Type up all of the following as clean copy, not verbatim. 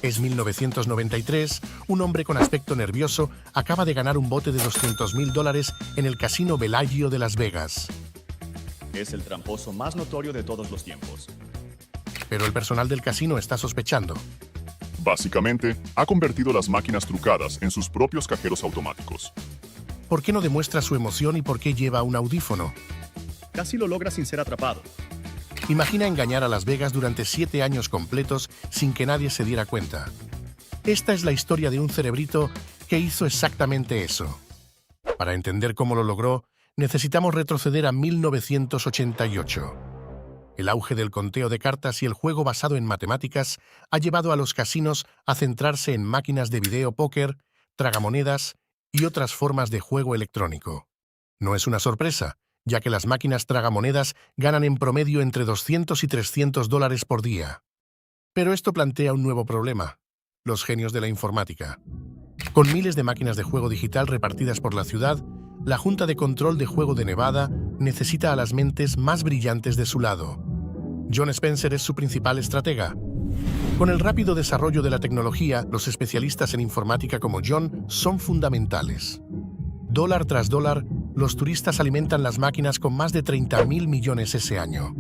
Es 1993, un hombre con aspecto nervioso acaba de ganar un bote de $200.000 en el casino Bellagio de Las Vegas. Es el tramposo más notorio de todos los tiempos. Pero el personal del casino está sospechando. Básicamente, ha convertido las máquinas trucadas en sus propios cajeros automáticos. ¿Por qué no demuestra su emoción y por qué lleva un audífono? Casi lo logra sin ser atrapado. Imagina engañar a Las Vegas durante 7 años completos sin que nadie se diera cuenta. Esta es la historia de un cerebrito que hizo exactamente eso. Para entender cómo lo logró, necesitamos retroceder a 1988. El auge del conteo de cartas y el juego basado en matemáticas ha llevado a los casinos a centrarse en máquinas de video póker, tragamonedas y otras formas de juego electrónico. No es una sorpresa, ya que las máquinas tragamonedas ganan en promedio entre $200 y $300 por día. Pero esto plantea un nuevo problema: los genios de la informática. Con miles de máquinas de juego digital repartidas por la ciudad, la Junta de Control de Juego de Nevada necesita a las mentes más brillantes de su lado. John Spencer es su principal estratega. Con el rápido desarrollo de la tecnología, los especialistas en informática como John son fundamentales. Dólar tras dólar, los turistas alimentan las máquinas con más de 30.000 millones ese año.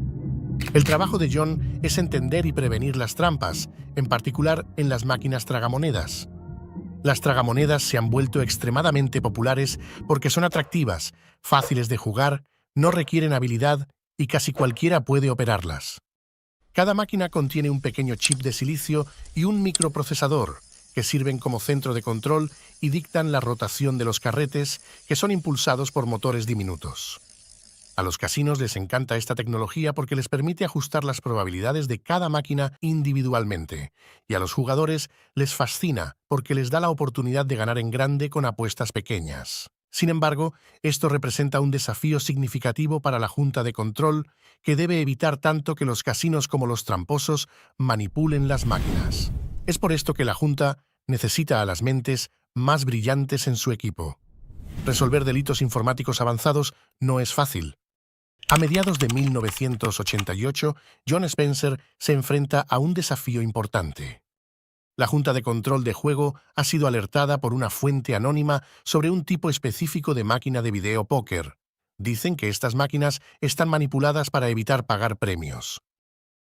El trabajo de John es entender y prevenir las trampas, en particular en las máquinas tragamonedas. Las tragamonedas se han vuelto extremadamente populares porque son atractivas, fáciles de jugar, no requieren habilidad y casi cualquiera puede operarlas. Cada máquina contiene un pequeño chip de silicio y un microprocesador, que sirven como centro de control y dictan la rotación de los carretes, que son impulsados por motores diminutos. A los casinos les encanta esta tecnología porque les permite ajustar las probabilidades de cada máquina individualmente, y a los jugadores les fascina porque les da la oportunidad de ganar en grande con apuestas pequeñas. Sin embargo, esto representa un desafío significativo para la Junta de Control, que debe evitar tanto que los casinos como los tramposos manipulen las máquinas. Es por esto que la Junta necesita a las mentes más brillantes en su equipo. Resolver delitos informáticos avanzados no es fácil. A mediados de 1988, John Spencer se enfrenta a un desafío importante. La Junta de Control de Juego ha sido alertada por una fuente anónima sobre un tipo específico de máquina de video póker. Dicen que estas máquinas están manipuladas para evitar pagar premios.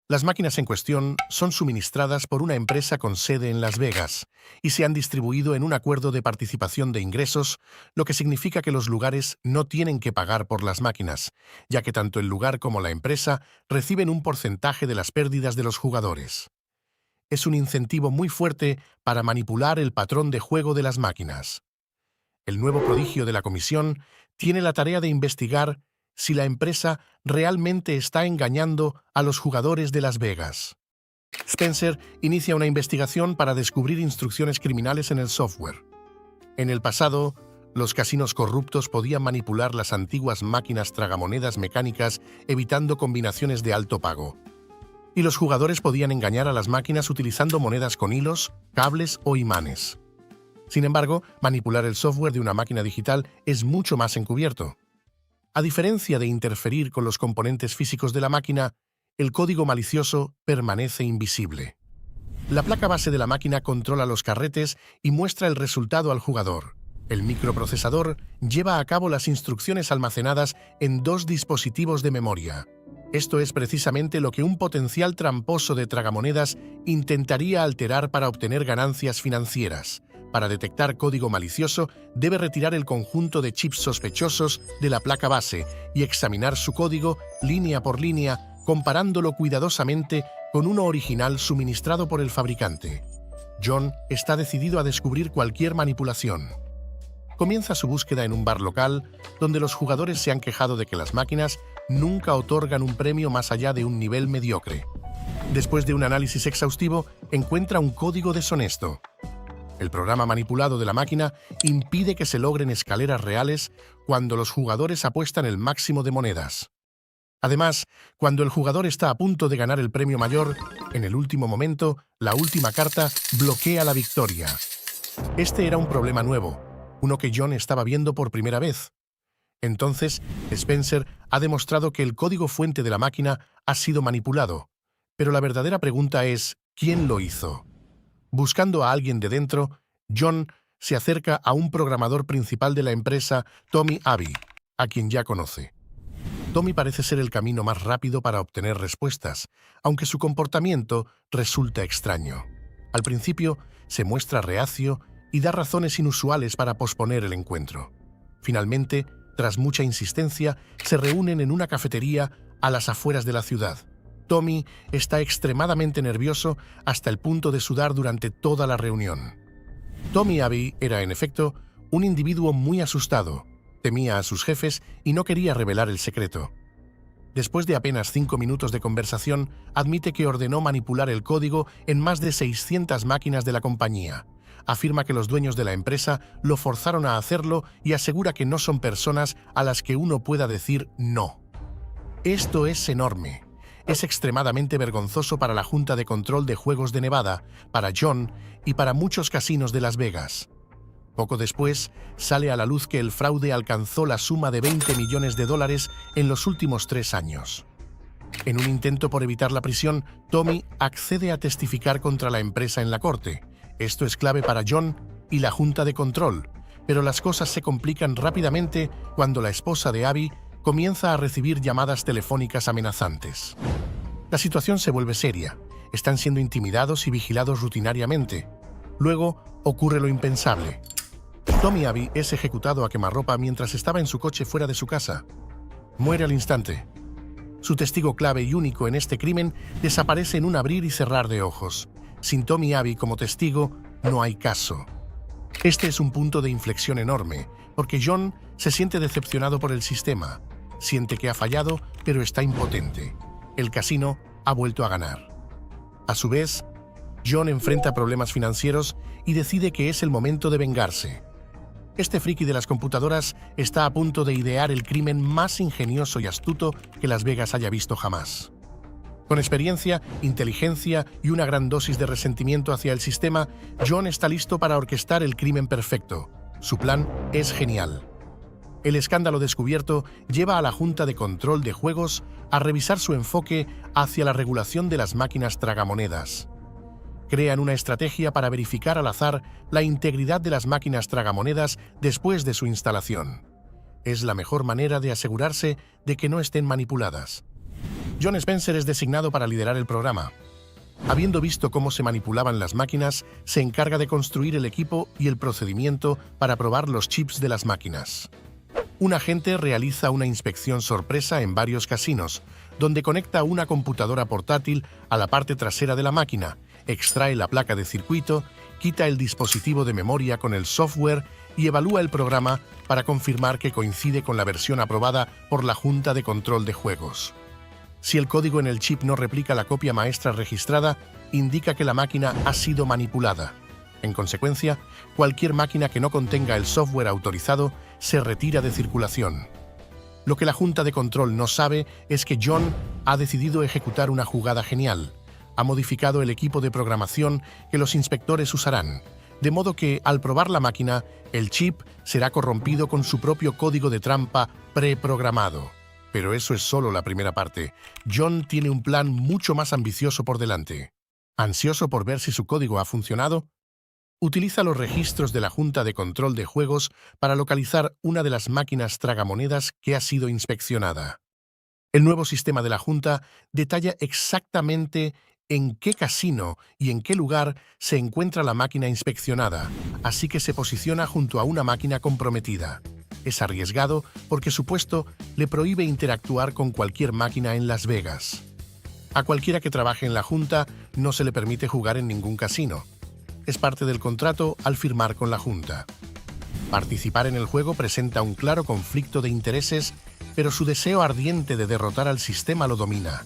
Las máquinas en cuestión son suministradas por una empresa con sede en Las Vegas y se han distribuido en un acuerdo de participación de ingresos, lo que significa que los lugares no tienen que pagar por las máquinas, ya que tanto el lugar como la empresa reciben un porcentaje de las pérdidas de los jugadores. Es un incentivo muy fuerte para manipular el patrón de juego de las máquinas. El nuevo prodigio de la comisión tiene la tarea de investigar si la empresa realmente está engañando a los jugadores de Las Vegas. Spencer inicia una investigación para descubrir instrucciones criminales en el software. En el pasado, los casinos corruptos podían manipular las antiguas máquinas tragamonedas mecánicas evitando combinaciones de alto pago. Y los jugadores podían engañar a las máquinas utilizando monedas con hilos, cables o imanes. Sin embargo, manipular el software de una máquina digital es mucho más encubierto. A diferencia de interferir con los componentes físicos de la máquina, el código malicioso permanece invisible. La placa base de la máquina controla los carretes y muestra el resultado al jugador. El microprocesador lleva a cabo las instrucciones almacenadas en 2 dispositivos de memoria. Esto es precisamente lo que un potencial tramposo de tragamonedas intentaría alterar para obtener ganancias financieras. Para detectar código malicioso, debe retirar el conjunto de chips sospechosos de la placa base y examinar su código línea por línea, comparándolo cuidadosamente con uno original suministrado por el fabricante. John está decidido a descubrir cualquier manipulación. Comienza su búsqueda en un bar local, donde los jugadores se han quejado de que las máquinas nunca otorgan un premio más allá de un nivel mediocre. Después de un análisis exhaustivo, encuentra un código deshonesto. El programa manipulado de la máquina impide que se logren escaleras reales cuando los jugadores apuestan el máximo de monedas. Además, cuando el jugador está a punto de ganar el premio mayor, en el último momento, la última carta bloquea la victoria. Este era un problema nuevo, uno que John estaba viendo por primera vez. Entonces, Spencer ha demostrado que el código fuente de la máquina ha sido manipulado, pero la verdadera pregunta es, ¿quién lo hizo? Buscando a alguien de dentro, John se acerca a un programador principal de la empresa, Tommy Abbey, a quien ya conoce. Tommy parece ser el camino más rápido para obtener respuestas, aunque su comportamiento resulta extraño. Al principio, se muestra reacio y da razones inusuales para posponer el encuentro. Finalmente, tras mucha insistencia, se reúnen en una cafetería a las afueras de la ciudad. Tommy está extremadamente nervioso hasta el punto de sudar durante toda la reunión. Tommy Abbey era, en efecto, un individuo muy asustado, temía a sus jefes y no quería revelar el secreto. Después de apenas 5 minutos de conversación, admite que ordenó manipular el código en más de 600 máquinas de la compañía. Afirma que los dueños de la empresa lo forzaron a hacerlo y asegura que no son personas a las que uno pueda decir no. Esto es enorme. Es extremadamente vergonzoso para la Junta de Control de Juegos de Nevada, para John y para muchos casinos de Las Vegas. Poco después, sale a la luz que el fraude alcanzó la suma de $20 millones en los últimos 3 años. En un intento por evitar la prisión, Tommy accede a testificar contra la empresa en la corte. Esto es clave para John y la Junta de Control, pero las cosas se complican rápidamente cuando la esposa de Abbey comienza a recibir llamadas telefónicas amenazantes. La situación se vuelve seria. Están siendo intimidados y vigilados rutinariamente. Luego ocurre lo impensable. Tommy Abbey es ejecutado a quemarropa mientras estaba en su coche fuera de su casa. Muere al instante. Su testigo clave y único en este crimen desaparece en un abrir y cerrar de ojos. Sin Tommy Abbey como testigo, no hay caso. Este es un punto de inflexión enorme, porque John se siente decepcionado por el sistema. Siente que ha fallado, pero está impotente. El casino ha vuelto a ganar. A su vez, John enfrenta problemas financieros y decide que es el momento de vengarse. Este friki de las computadoras está a punto de idear el crimen más ingenioso y astuto que Las Vegas haya visto jamás. Con experiencia, inteligencia y una gran dosis de resentimiento hacia el sistema, John está listo para orquestar el crimen perfecto. Su plan es genial. El escándalo descubierto lleva a la Junta de Control de Juegos a revisar su enfoque hacia la regulación de las máquinas tragamonedas. Crean una estrategia para verificar al azar la integridad de las máquinas tragamonedas después de su instalación. Es la mejor manera de asegurarse de que no estén manipuladas. John Spencer es designado para liderar el programa. Habiendo visto cómo se manipulaban las máquinas, se encarga de construir el equipo y el procedimiento para probar los chips de las máquinas. Un agente realiza una inspección sorpresa en varios casinos, donde conecta una computadora portátil a la parte trasera de la máquina, extrae la placa de circuito, quita el dispositivo de memoria con el software y evalúa el programa para confirmar que coincide con la versión aprobada por la Junta de Control de Juegos. Si el código en el chip no replica la copia maestra registrada, indica que la máquina ha sido manipulada. En consecuencia, cualquier máquina que no contenga el software autorizado se retira de circulación. Lo que la Junta de Control no sabe es que John ha decidido ejecutar una jugada genial. Ha modificado el equipo de programación que los inspectores usarán, de modo que, al probar la máquina, el chip será corrompido con su propio código de trampa preprogramado. Pero eso es solo la primera parte. John tiene un plan mucho más ambicioso por delante. Ansioso por ver si su código ha funcionado, utiliza los registros de la Junta de Control de Juegos para localizar una de las máquinas tragamonedas que ha sido inspeccionada. El nuevo sistema de la Junta detalla exactamente en qué casino y en qué lugar se encuentra la máquina inspeccionada, así que se posiciona junto a una máquina comprometida. Es arriesgado porque su puesto le prohíbe interactuar con cualquier máquina en Las Vegas. A cualquiera que trabaje en la Junta no se le permite jugar en ningún casino. Es parte del contrato al firmar con la Junta. Participar en el juego presenta un claro conflicto de intereses, pero su deseo ardiente de derrotar al sistema lo domina.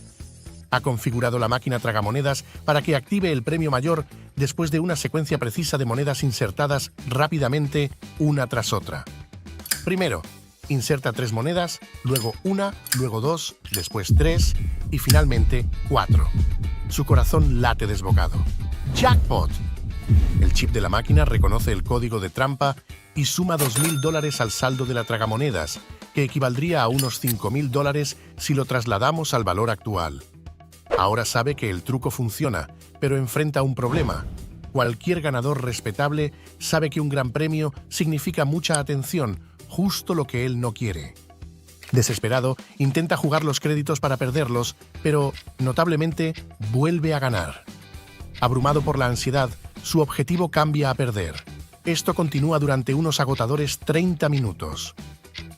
Ha configurado la máquina tragamonedas para que active el premio mayor después de una secuencia precisa de monedas insertadas rápidamente una tras otra. Primero, inserta 3 monedas, luego 1, luego 2, después 3 y finalmente 4. Su corazón late desbocado. ¡Jackpot! El chip de la máquina reconoce el código de trampa y suma $2.000 al saldo de la tragamonedas, que equivaldría a unos $5.000 si lo trasladamos al valor actual. Ahora sabe que el truco funciona, pero enfrenta un problema. Cualquier ganador respetable sabe que un gran premio significa mucha atención, justo lo que él no quiere. Desesperado, intenta jugar los créditos para perderlos, pero, notablemente, vuelve a ganar. Abrumado por la ansiedad, su objetivo cambia a perder. Esto continúa durante unos agotadores 30 minutos.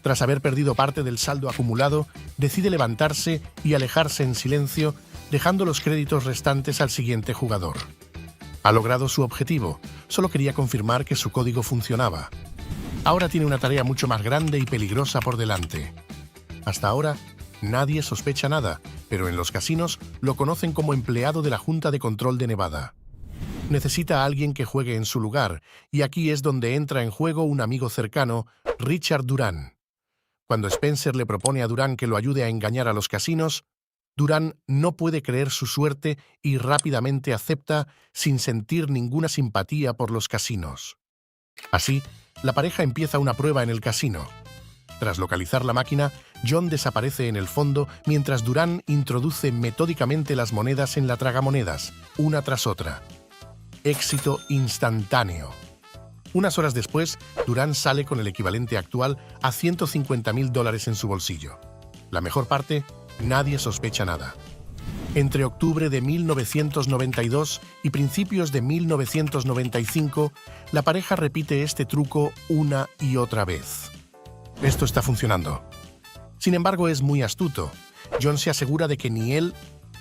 Tras haber perdido parte del saldo acumulado, decide levantarse y alejarse en silencio, dejando los créditos restantes al siguiente jugador. Ha logrado su objetivo, solo quería confirmar que su código funcionaba. Ahora tiene una tarea mucho más grande y peligrosa por delante. Hasta ahora, nadie sospecha nada, pero en los casinos lo conocen como empleado de la Junta de Control de Nevada. Necesita a alguien que juegue en su lugar, y aquí es donde entra en juego un amigo cercano, Richard Durán. Cuando Spencer le propone a Durán que lo ayude a engañar a los casinos, Durán no puede creer su suerte y rápidamente acepta sin sentir ninguna simpatía por los casinos. Así, la pareja empieza una prueba en el casino. Tras localizar la máquina, John desaparece en el fondo mientras Durán introduce metódicamente las monedas en la tragamonedas, una tras otra. Éxito instantáneo. Unas horas después, Durán sale con el equivalente actual a $150,000 en su bolsillo. La mejor parte, nadie sospecha nada. Entre octubre de 1992 y principios de 1995, la pareja repite este truco una y otra vez. Esto está funcionando. Sin embargo, es muy astuto. John se asegura de que ni él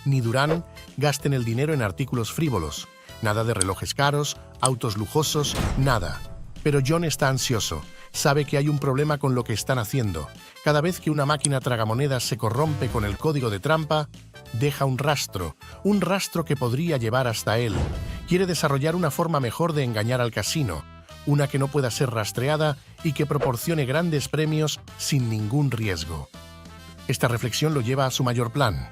ni Durán gasten el dinero en artículos frívolos. Nada de relojes caros, autos lujosos, nada. Pero John está ansioso. Sabe que hay un problema con lo que están haciendo. Cada vez que una máquina tragamonedas se corrompe con el código de trampa, deja un rastro que podría llevar hasta él. Quiere desarrollar una forma mejor de engañar al casino, una que no pueda ser rastreada y que proporcione grandes premios sin ningún riesgo. Esta reflexión lo lleva a su mayor plan.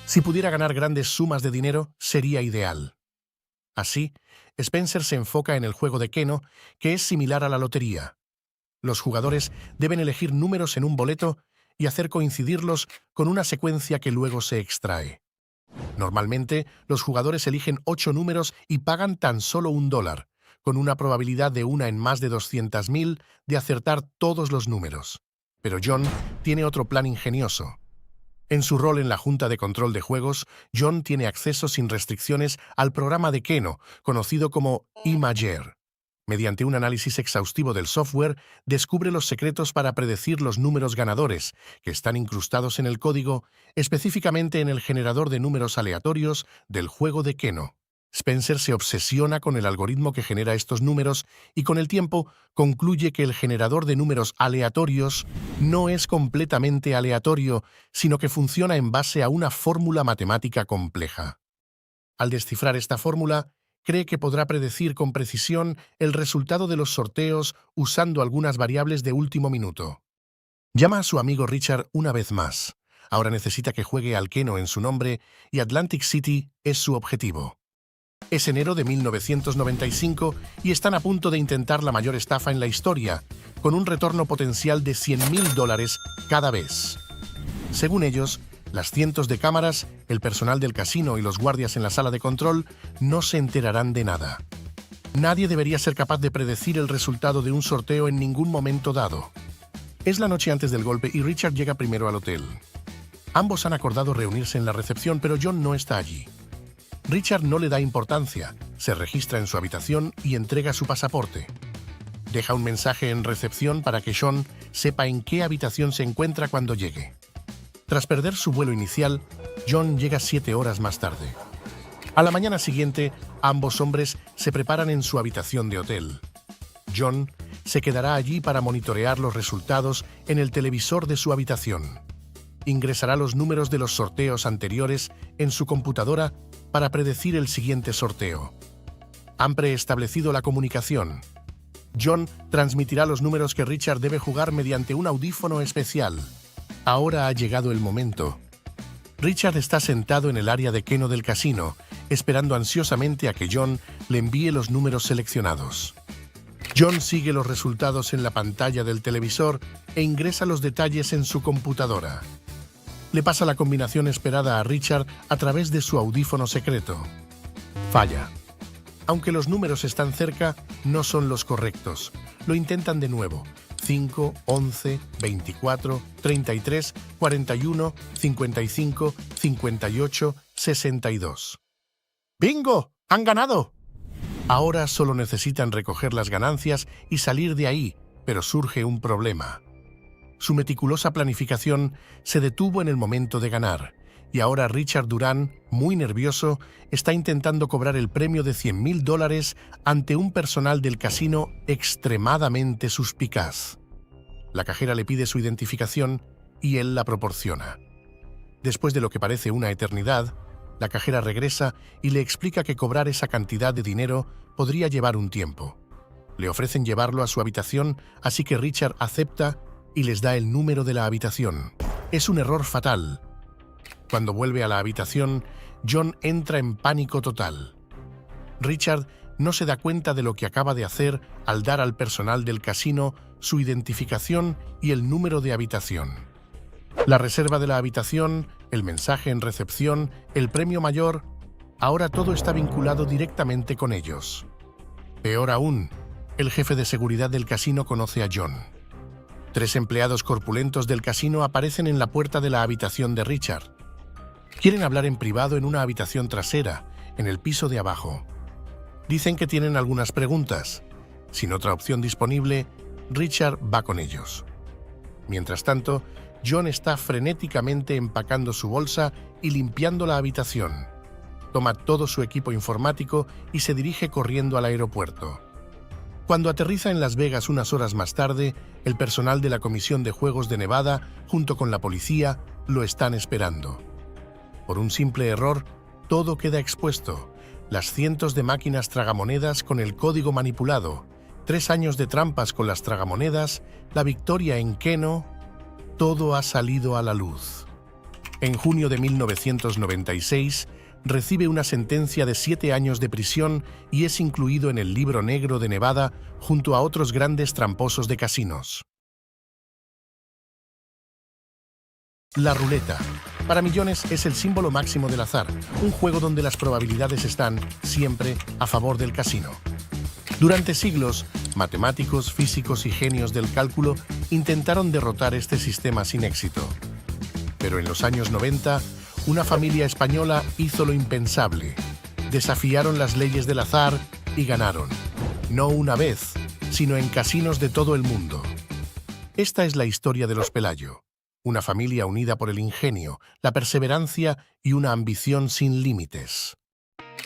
Si pudiera ganar grandes sumas de dinero, sería ideal. Así, Spencer se enfoca en el juego de Keno, que es similar a la lotería. Los jugadores deben elegir números en un boleto y hacer coincidirlos con una secuencia que luego se extrae. Normalmente, los jugadores eligen 8 números y pagan tan solo $1, con una probabilidad de 1 en más de 200,000 de acertar todos los números. Pero John tiene otro plan ingenioso. En su rol en la Junta de Control de Juegos, John tiene acceso sin restricciones al programa de Keno, conocido como Imager. Mediante un análisis exhaustivo del software, descubre los secretos para predecir los números ganadores, que están incrustados en el código, específicamente en el generador de números aleatorios del juego de Keno. Spencer se obsesiona con el algoritmo que genera estos números y con el tiempo concluye que el generador de números aleatorios no es completamente aleatorio, sino que funciona en base a una fórmula matemática compleja. Al descifrar esta fórmula, cree que podrá predecir con precisión el resultado de los sorteos usando algunas variables de último minuto. Llama a su amigo Richard una vez más. Ahora necesita que juegue al Keno en su nombre y Atlantic City es su objetivo. Es enero de 1995 y están a punto de intentar la mayor estafa en la historia, con un retorno potencial de $100,000 cada vez. Según ellos, las cientos de cámaras, el personal del casino y los guardias en la sala de control no se enterarán de nada. Nadie debería ser capaz de predecir el resultado de un sorteo en ningún momento dado. Es la noche antes del golpe y Richard llega primero al hotel. Ambos han acordado reunirse en la recepción, pero John no está allí. Richard no le da importancia, se registra en su habitación y entrega su pasaporte. Deja un mensaje en recepción para que John sepa en qué habitación se encuentra cuando llegue. Tras perder su vuelo inicial, John llega 7 horas más tarde. A la mañana siguiente, ambos hombres se preparan en su habitación de hotel. John se quedará allí para monitorear los resultados en el televisor de su habitación. Ingresará los números de los sorteos anteriores en su computadora para predecir el siguiente sorteo. Han preestablecido la comunicación. John transmitirá los números que Richard debe jugar mediante un audífono especial. Ahora ha llegado el momento. Richard está sentado en el área de Keno del casino, esperando ansiosamente a que John le envíe los números seleccionados. John sigue los resultados en la pantalla del televisor e ingresa los detalles en su computadora. Le pasa la combinación esperada a Richard a través de su audífono secreto. Falla. Aunque los números están cerca, no son los correctos. Lo intentan de nuevo. 5, 11, 24, 33, 41, 55, 58, 62. ¡Bingo! ¡Han ganado! Ahora solo necesitan recoger las ganancias y salir de ahí, pero surge un problema. Su meticulosa planificación se detuvo en el momento de ganar, y ahora Richard Durán, muy nervioso, está intentando cobrar el premio de $100,000 ante un personal del casino extremadamente suspicaz. La cajera le pide su identificación y él la proporciona. Después de lo que parece una eternidad, la cajera regresa y le explica que cobrar esa cantidad de dinero podría llevar un tiempo. Le ofrecen llevarlo a su habitación, así que Richard acepta y les da el número de la habitación. Es un error fatal. Cuando vuelve a la habitación, John entra en pánico total. Richard no se da cuenta de lo que acaba de hacer al dar al personal del casino su identificación y el número de habitación. La reserva de la habitación, el mensaje en recepción, el premio mayor, ahora todo está vinculado directamente con ellos. Peor aún, el jefe de seguridad del casino conoce a John. 3 empleados corpulentos del casino aparecen en la puerta de la habitación de Richard. Quieren hablar en privado en una habitación trasera, en el piso de abajo. Dicen que tienen algunas preguntas. Sin otra opción disponible, Richard va con ellos. Mientras tanto, John está frenéticamente empacando su bolsa y limpiando la habitación. Toma todo su equipo informático y se dirige corriendo al aeropuerto. Cuando aterriza en Las Vegas unas horas más tarde, el personal de la Comisión de Juegos de Nevada, junto con la policía, lo están esperando. Por un simple error, todo queda expuesto. Las cientos de máquinas tragamonedas con el código manipulado, 3 años de trampas con las tragamonedas, la victoria en Keno, todo ha salido a la luz. En junio de 1996, recibe una sentencia de 7 años de prisión y es incluido en el Libro Negro de Nevada junto a otros grandes tramposos de casinos. La ruleta. Para millones es el símbolo máximo del azar, un juego donde las probabilidades están, siempre, a favor del casino. Durante siglos, matemáticos, físicos y genios del cálculo intentaron derrotar este sistema sin éxito. Pero en los años 90, una familia española hizo lo impensable. Desafiaron las leyes del azar y ganaron. No una vez, sino en casinos de todo el mundo. Esta es la historia de los Pelayo. Una familia unida por el ingenio, la perseverancia y una ambición sin límites.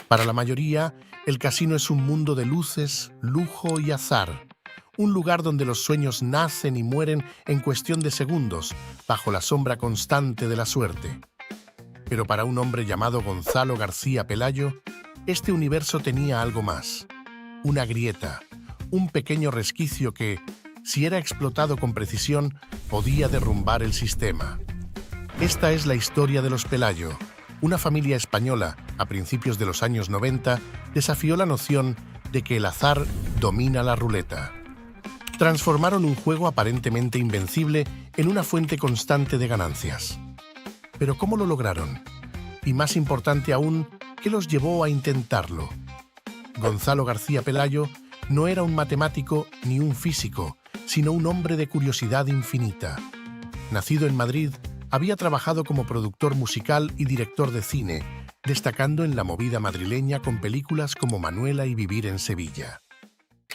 Para la mayoría, el casino es un mundo de luces, lujo y azar. Un lugar donde los sueños nacen y mueren en cuestión de segundos, bajo la sombra constante de la suerte. Pero para un hombre llamado Gonzalo García Pelayo, este universo tenía algo más. Una grieta, un pequeño resquicio que, si era explotado con precisión, podía derrumbar el sistema. Esta es la historia de los Pelayo. Una familia española, a principios de los años 90, desafió la noción de que el azar domina la ruleta. Transformaron un juego aparentemente invencible en una fuente constante de ganancias. ¿Pero cómo lo lograron? Y más importante aún, ¿qué los llevó a intentarlo? Gonzalo García Pelayo no era un matemático ni un físico, sino un hombre de curiosidad infinita. Nacido en Madrid, había trabajado como productor musical y director de cine, destacando en la movida madrileña con películas como Manuela y Vivir en Sevilla.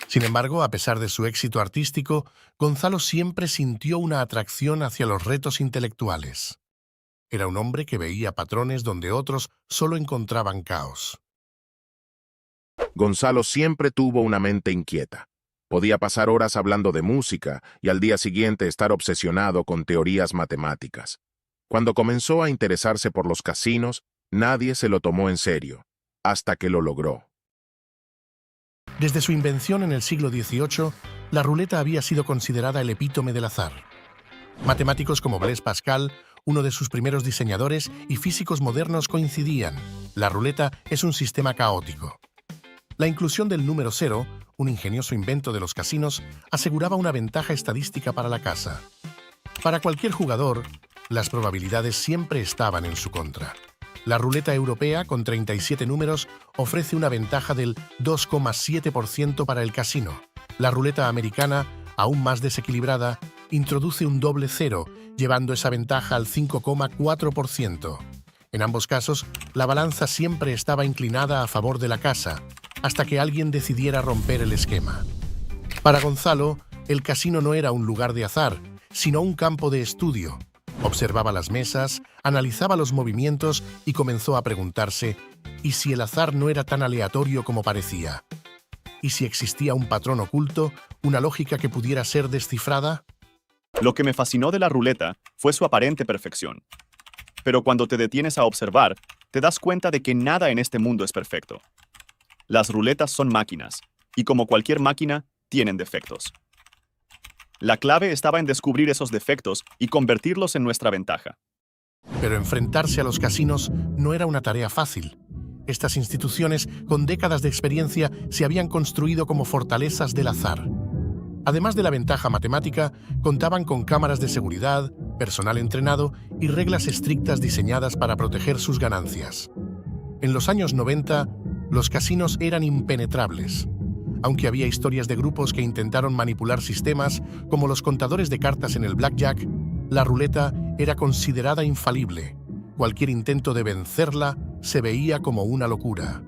Sin embargo, a pesar de su éxito artístico, Gonzalo siempre sintió una atracción hacia los retos intelectuales. Era un hombre que veía patrones donde otros solo encontraban caos. Gonzalo siempre tuvo una mente inquieta. Podía pasar horas hablando de música y al día siguiente estar obsesionado con teorías matemáticas. Cuando comenzó a interesarse por los casinos, nadie se lo tomó en serio, hasta que lo logró. Desde su invención en el siglo XVIII, la ruleta había sido considerada el epítome del azar. Matemáticos como Blaise Pascal, uno de sus primeros diseñadores, y físicos modernos coincidían. La ruleta es un sistema caótico. La inclusión del número 0, un ingenioso invento de los casinos, aseguraba una ventaja estadística para la casa. Para cualquier jugador, las probabilidades siempre estaban en su contra. La ruleta europea, con 37 números, ofrece una ventaja del 2,7% para el casino. La ruleta americana, aún más desequilibrada, introduce un doble cero, llevando esa ventaja al 5,4%. En ambos casos, la balanza siempre estaba inclinada a favor de la casa, hasta que alguien decidiera romper el esquema. Para Gonzalo, el casino no era un lugar de azar, sino un campo de estudio. Observaba las mesas, analizaba los movimientos y comenzó a preguntarse ¿y si el azar no era tan aleatorio como parecía? ¿Y si existía un patrón oculto, una lógica que pudiera ser descifrada? Lo que me fascinó de la ruleta fue su aparente perfección. Pero cuando te detienes a observar, te das cuenta de que nada en este mundo es perfecto. Las ruletas son máquinas, y como cualquier máquina, tienen defectos. La clave estaba en descubrir esos defectos y convertirlos en nuestra ventaja. Pero enfrentarse a los casinos no era una tarea fácil. Estas instituciones, con décadas de experiencia, se habían construido como fortalezas del azar. Además de la ventaja matemática, contaban con cámaras de seguridad, personal entrenado y reglas estrictas diseñadas para proteger sus ganancias. En los años 90, los casinos eran impenetrables. Aunque había historias de grupos que intentaron manipular sistemas, como los contadores de cartas en el blackjack, la ruleta era considerada infalible. Cualquier intento de vencerla se veía como una locura.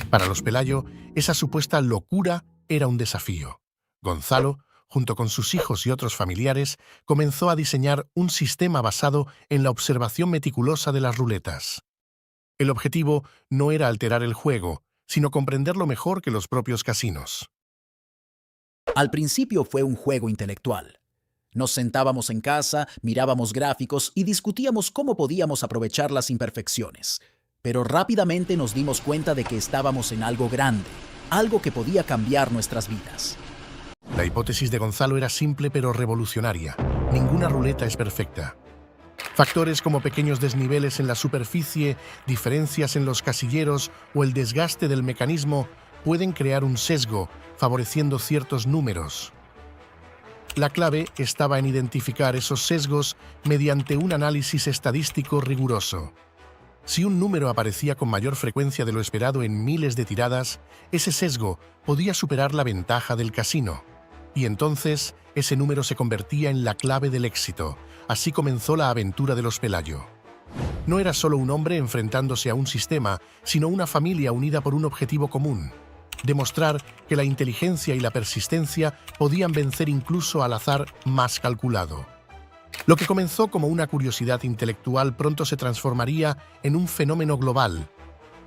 Para los Pelayo, esa supuesta locura era un desafío. Gonzalo, junto con sus hijos y otros familiares, comenzó a diseñar un sistema basado en la observación meticulosa de las ruletas. El objetivo no era alterar el juego, sino comprenderlo mejor que los propios casinos. Al principio fue un juego intelectual. Nos sentábamos en casa, mirábamos gráficos y discutíamos cómo podíamos aprovechar las imperfecciones. Pero rápidamente nos dimos cuenta de que estábamos en algo grande, algo que podía cambiar nuestras vidas. La hipótesis de Gonzalo era simple pero revolucionaria. Ninguna ruleta es perfecta. Factores como pequeños desniveles en la superficie, diferencias en los casilleros o el desgaste del mecanismo pueden crear un sesgo, favoreciendo ciertos números. La clave estaba en identificar esos sesgos mediante un análisis estadístico riguroso. Si un número aparecía con mayor frecuencia de lo esperado en miles de tiradas, ese sesgo podía superar la ventaja del casino. Y entonces, ese número se convertía en la clave del éxito. Así comenzó la aventura de los Pelayo. No era solo un hombre enfrentándose a un sistema, sino una familia unida por un objetivo común: demostrar que la inteligencia y la persistencia podían vencer incluso al azar más calculado. Lo que comenzó como una curiosidad intelectual pronto se transformaría en un fenómeno global,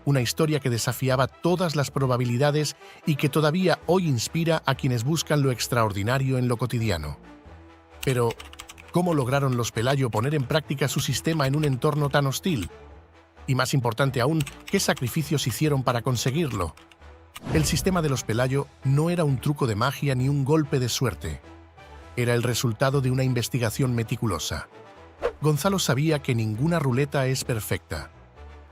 una historia que desafiaba todas las probabilidades y que todavía hoy inspira a quienes buscan lo extraordinario en lo cotidiano. Pero, ¿cómo lograron los Pelayo poner en práctica su sistema en un entorno tan hostil? Y más importante aún, ¿qué sacrificios hicieron para conseguirlo? El sistema de los Pelayo no era un truco de magia ni un golpe de suerte. Era el resultado de una investigación meticulosa. Gonzalo sabía que ninguna ruleta es perfecta.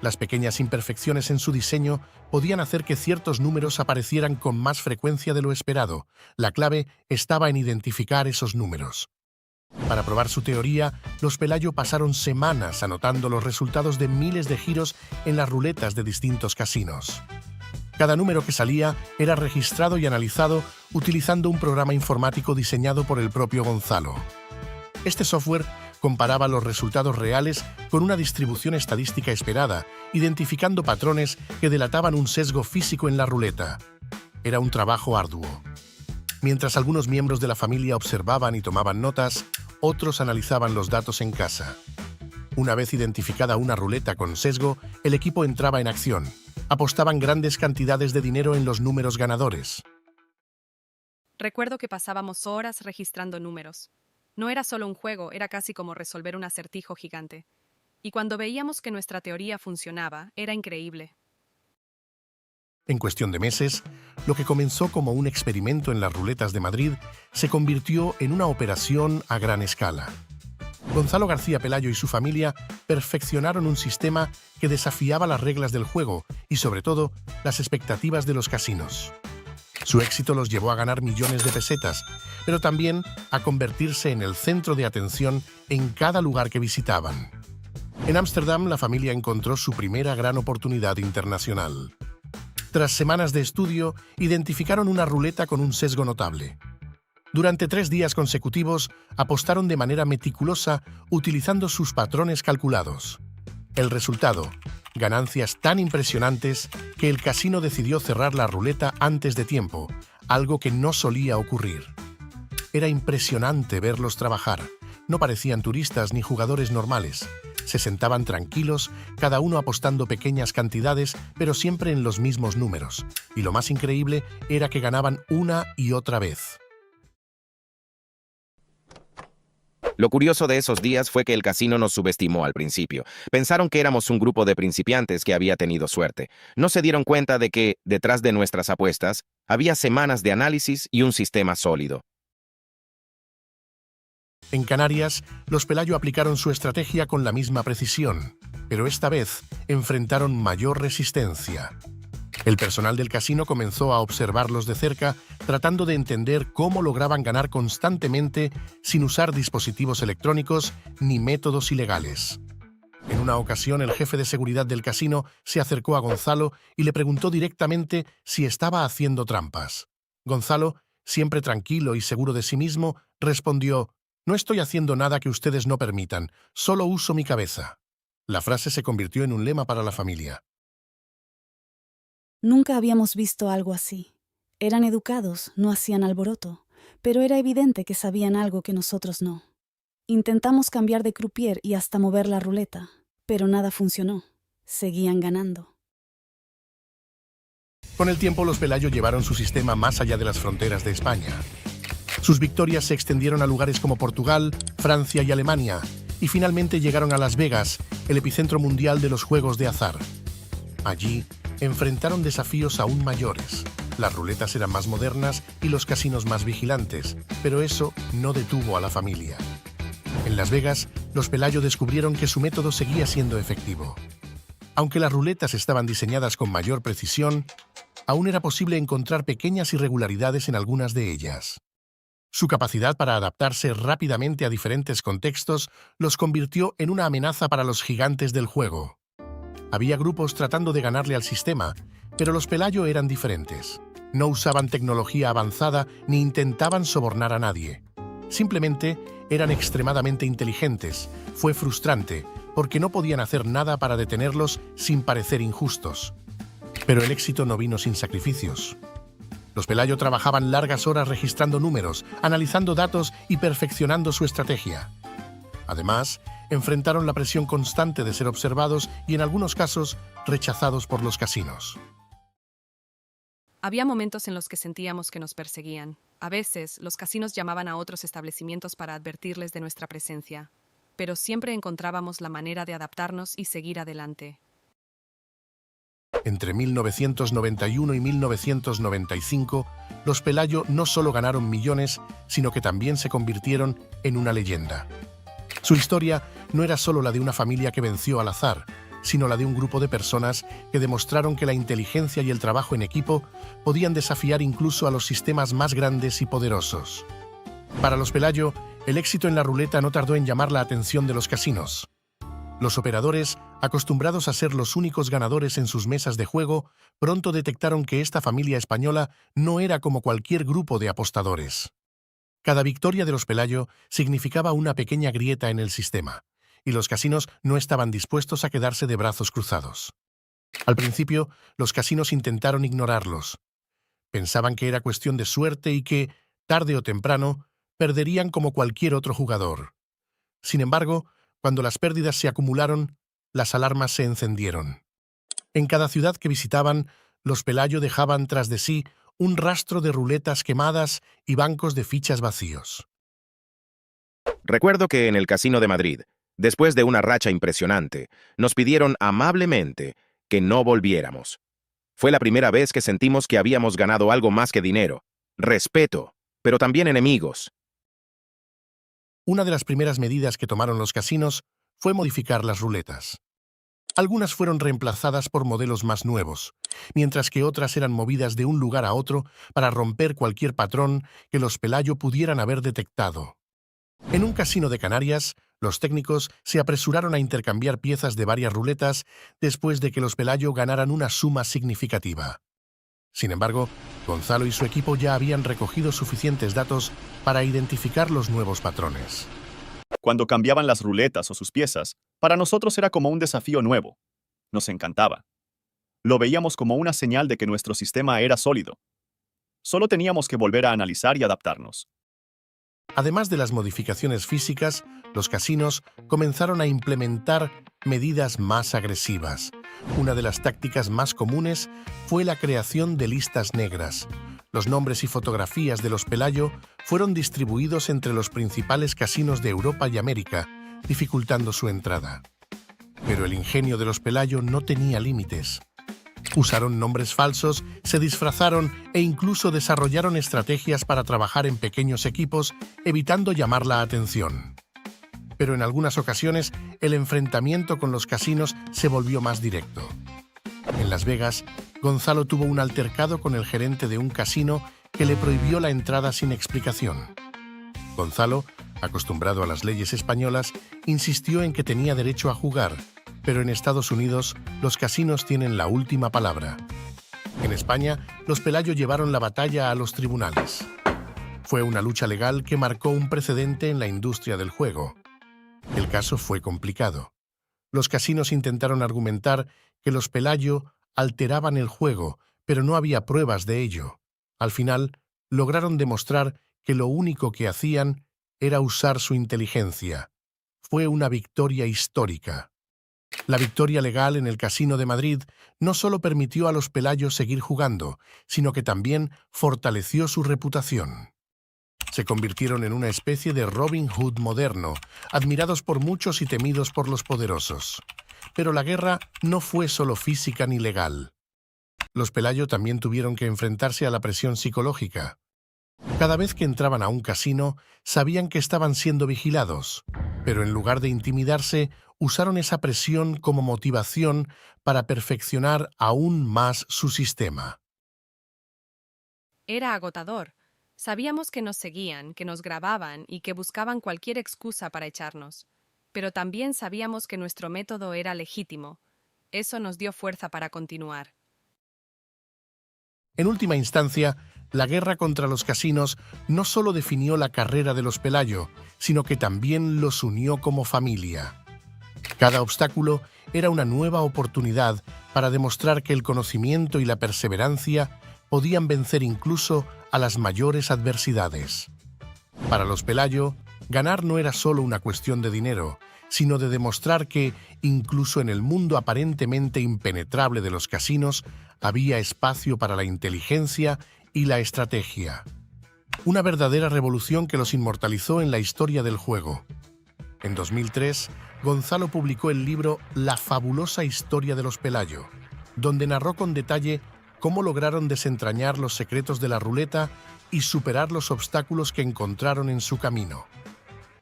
Las pequeñas imperfecciones en su diseño podían hacer que ciertos números aparecieran con más frecuencia de lo esperado. La clave estaba en identificar esos números. Para probar su teoría, los Pelayo pasaron semanas anotando los resultados de miles de giros en las ruletas de distintos casinos. Cada número que salía era registrado y analizado utilizando un programa informático diseñado por el propio Gonzalo. Este software comparaba los resultados reales con una distribución estadística esperada, identificando patrones que delataban un sesgo físico en la ruleta. Era un trabajo arduo. Mientras algunos miembros de la familia observaban y tomaban notas, otros analizaban los datos en casa. Una vez identificada una ruleta con sesgo, el equipo entraba en acción. Apostaban grandes cantidades de dinero en los números ganadores. Recuerdo que pasábamos horas registrando números. No era solo un juego, era casi como resolver un acertijo gigante. Y cuando veíamos que nuestra teoría funcionaba, era increíble. En cuestión de meses, lo que comenzó como un experimento en las ruletas de Madrid se convirtió en una operación a gran escala. Gonzalo García Pelayo y su familia perfeccionaron un sistema que desafiaba las reglas del juego y, sobre todo, las expectativas de los casinos. Su éxito los llevó a ganar millones de pesetas, pero también a convertirse en el centro de atención en cada lugar que visitaban. En Ámsterdam, la familia encontró su primera gran oportunidad internacional. Tras semanas de estudio, identificaron una ruleta con un sesgo notable. Durante 3 días consecutivos, apostaron de manera meticulosa utilizando sus patrones calculados. El resultado: ganancias tan impresionantes que el casino decidió cerrar la ruleta antes de tiempo, algo que no solía ocurrir. Era impresionante verlos trabajar. No parecían turistas ni jugadores normales. Se sentaban tranquilos, cada uno apostando pequeñas cantidades, pero siempre en los mismos números. Y lo más increíble era que ganaban una y otra vez. Lo curioso de esos días fue que el casino nos subestimó al principio. Pensaron que éramos un grupo de principiantes que había tenido suerte. No se dieron cuenta de que, detrás de nuestras apuestas, había semanas de análisis y un sistema sólido. En Canarias, los Pelayo aplicaron su estrategia con la misma precisión, pero esta vez enfrentaron mayor resistencia. El personal del casino comenzó a observarlos de cerca, tratando de entender cómo lograban ganar constantemente sin usar dispositivos electrónicos ni métodos ilegales. En una ocasión, el jefe de seguridad del casino se acercó a Gonzalo y le preguntó directamente si estaba haciendo trampas. Gonzalo, siempre tranquilo y seguro de sí mismo, respondió: «No estoy haciendo nada que ustedes no permitan, solo uso mi cabeza». La frase se convirtió en un lema para la familia. Nunca habíamos visto algo así. Eran educados, no hacían alboroto, pero era evidente que sabían algo que nosotros no. Intentamos cambiar de croupier y hasta mover la ruleta, pero nada funcionó. Seguían ganando. Con el tiempo, los Pelayo llevaron su sistema más allá de las fronteras de España. Sus victorias se extendieron a lugares como Portugal, Francia y Alemania, y finalmente llegaron a Las Vegas, el epicentro mundial de los juegos de azar. Allí, enfrentaron desafíos aún mayores. Las ruletas eran más modernas y los casinos más vigilantes, pero eso no detuvo a la familia. En Las Vegas, los Pelayo descubrieron que su método seguía siendo efectivo. Aunque las ruletas estaban diseñadas con mayor precisión, aún era posible encontrar pequeñas irregularidades en algunas de ellas. Su capacidad para adaptarse rápidamente a diferentes contextos los convirtió en una amenaza para los gigantes del juego. Había grupos tratando de ganarle al sistema, pero los Pelayo eran diferentes. No usaban tecnología avanzada ni intentaban sobornar a nadie. Simplemente eran extremadamente inteligentes. Fue frustrante, porque no podían hacer nada para detenerlos sin parecer injustos. Pero el éxito no vino sin sacrificios. Los Pelayo trabajaban largas horas registrando números, analizando datos y perfeccionando su estrategia. Además, enfrentaron la presión constante de ser observados y, en algunos casos, rechazados por los casinos. Había momentos en los que sentíamos que nos perseguían. A veces, los casinos llamaban a otros establecimientos para advertirles de nuestra presencia, pero siempre encontrábamos la manera de adaptarnos y seguir adelante. Entre 1991 y 1995, los Pelayo no solo ganaron millones, sino que también se convirtieron en una leyenda. Su historia no era solo la de una familia que venció al azar, sino la de un grupo de personas que demostraron que la inteligencia y el trabajo en equipo podían desafiar incluso a los sistemas más grandes y poderosos. Para los Pelayo, el éxito en la ruleta no tardó en llamar la atención de los casinos. Los operadores, acostumbrados a ser los únicos ganadores en sus mesas de juego, pronto detectaron que esta familia española no era como cualquier grupo de apostadores. Cada victoria de los Pelayo significaba una pequeña grieta en el sistema, y los casinos no estaban dispuestos a quedarse de brazos cruzados. Al principio, los casinos intentaron ignorarlos. Pensaban que era cuestión de suerte y que, tarde o temprano, perderían como cualquier otro jugador. Sin embargo, cuando las pérdidas se acumularon, las alarmas se encendieron. En cada ciudad que visitaban, los Pelayo dejaban tras de sí un rastro de ruletas quemadas y bancos de fichas vacíos. Recuerdo que en el Casino de Madrid, después de una racha impresionante, nos pidieron amablemente que no volviéramos. Fue la primera vez que sentimos que habíamos ganado algo más que dinero, respeto, pero también enemigos. Una de las primeras medidas que tomaron los casinos fue modificar las ruletas. Algunas fueron reemplazadas por modelos más nuevos, mientras que otras eran movidas de un lugar a otro para romper cualquier patrón que los Pelayo pudieran haber detectado. En un casino de Canarias, los técnicos se apresuraron a intercambiar piezas de varias ruletas después de que los Pelayo ganaran una suma significativa. Sin embargo, Gonzalo y su equipo ya habían recogido suficientes datos para identificar los nuevos patrones. Cuando cambiaban las ruletas o sus piezas, para nosotros era como un desafío nuevo. Nos encantaba. Lo veíamos como una señal de que nuestro sistema era sólido. Solo teníamos que volver a analizar y adaptarnos. Además de las modificaciones físicas, los casinos comenzaron a implementar medidas más agresivas. Una de las tácticas más comunes fue la creación de listas negras. Los nombres y fotografías de los Pelayo fueron distribuidos entre los principales casinos de Europa y América, dificultando su entrada. Pero el ingenio de los Pelayo no tenía límites. Usaron nombres falsos, se disfrazaron e incluso desarrollaron estrategias para trabajar en pequeños equipos, evitando llamar la atención. Pero en algunas ocasiones, el enfrentamiento con los casinos se volvió más directo. En Las Vegas, Gonzalo tuvo un altercado con el gerente de un casino que le prohibió la entrada sin explicación. Gonzalo, acostumbrado a las leyes españolas, insistió en que tenía derecho a jugar, pero en Estados Unidos los casinos tienen la última palabra. En España, los Pelayo llevaron la batalla a los tribunales. Fue una lucha legal que marcó un precedente en la industria del juego. El caso fue complicado. Los casinos intentaron argumentar que los Pelayo alteraban el juego, pero no había pruebas de ello. Al final, lograron demostrar que lo único que hacían era usar su inteligencia. Fue una victoria histórica. La victoria legal en el Casino de Madrid no solo permitió a los Pelayo seguir jugando, sino que también fortaleció su reputación. Se convirtieron en una especie de Robin Hood moderno, admirados por muchos y temidos por los poderosos. Pero la guerra no fue solo física ni legal. Los Pelayo también tuvieron que enfrentarse a la presión psicológica. Cada vez que entraban a un casino, sabían que estaban siendo vigilados, pero en lugar de intimidarse, usaron esa presión como motivación para perfeccionar aún más su sistema. Era agotador. Sabíamos que nos seguían, que nos grababan y que buscaban cualquier excusa para echarnos. Pero también sabíamos que nuestro método era legítimo. Eso nos dio fuerza para continuar. En última instancia, la guerra contra los casinos no solo definió la carrera de los Pelayo, sino que también los unió como familia. Cada obstáculo era una nueva oportunidad para demostrar que el conocimiento y la perseverancia podían vencer incluso a las mayores adversidades. Para los Pelayo, ganar no era solo una cuestión de dinero, sino de demostrar que, incluso en el mundo aparentemente impenetrable de los casinos, había espacio para la inteligencia y la estrategia. Una verdadera revolución que los inmortalizó en la historia del juego. En 2003, Gonzalo publicó el libro La fabulosa historia de los Pelayo, donde narró con detalle cómo lograron desentrañar los secretos de la ruleta y superar los obstáculos que encontraron en su camino.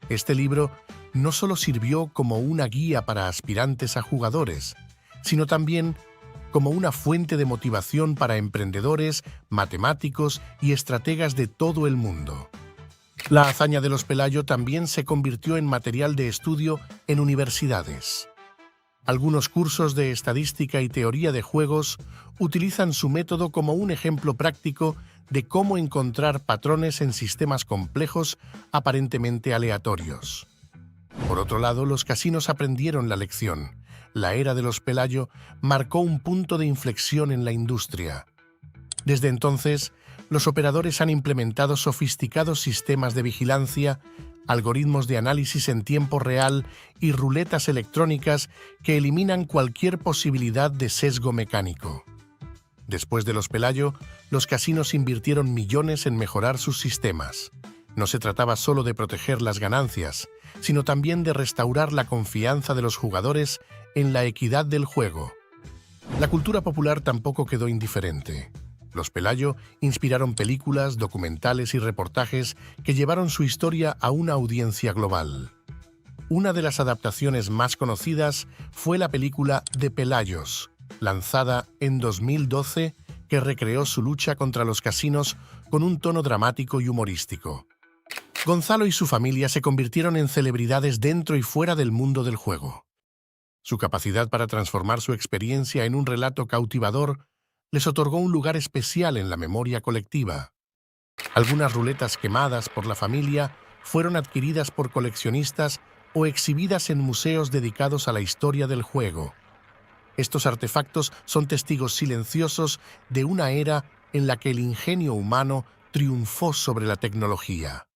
Este libro no solo sirvió como una guía para aspirantes a jugadores, sino también como una fuente de motivación para emprendedores, matemáticos y estrategas de todo el mundo. La hazaña de los Pelayo también se convirtió en material de estudio en universidades. Algunos cursos de estadística y teoría de juegos utilizan su método como un ejemplo práctico de cómo encontrar patrones en sistemas complejos aparentemente aleatorios. Por otro lado, los casinos aprendieron la lección. La era de los Pelayo marcó un punto de inflexión en la industria. Desde entonces, los operadores han implementado sofisticados sistemas de vigilancia, algoritmos de análisis en tiempo real y ruletas electrónicas que eliminan cualquier posibilidad de sesgo mecánico. Después de los Pelayo, los casinos invirtieron millones en mejorar sus sistemas. No se trataba solo de proteger las ganancias, sino también de restaurar la confianza de los jugadores en la equidad del juego. La cultura popular tampoco quedó indiferente. Los Pelayo inspiraron películas, documentales y reportajes que llevaron su historia a una audiencia global. Una de las adaptaciones más conocidas fue la película The Pelayos, lanzada en 2012, que recreó su lucha contra los casinos con un tono dramático y humorístico. Gonzalo y su familia se convirtieron en celebridades dentro y fuera del mundo del juego. Su capacidad para transformar su experiencia en un relato cautivador les otorgó un lugar especial en la memoria colectiva. Algunas ruletas quemadas por la familia fueron adquiridas por coleccionistas o exhibidas en museos dedicados a la historia del juego. Estos artefactos son testigos silenciosos de una era en la que el ingenio humano triunfó sobre la tecnología.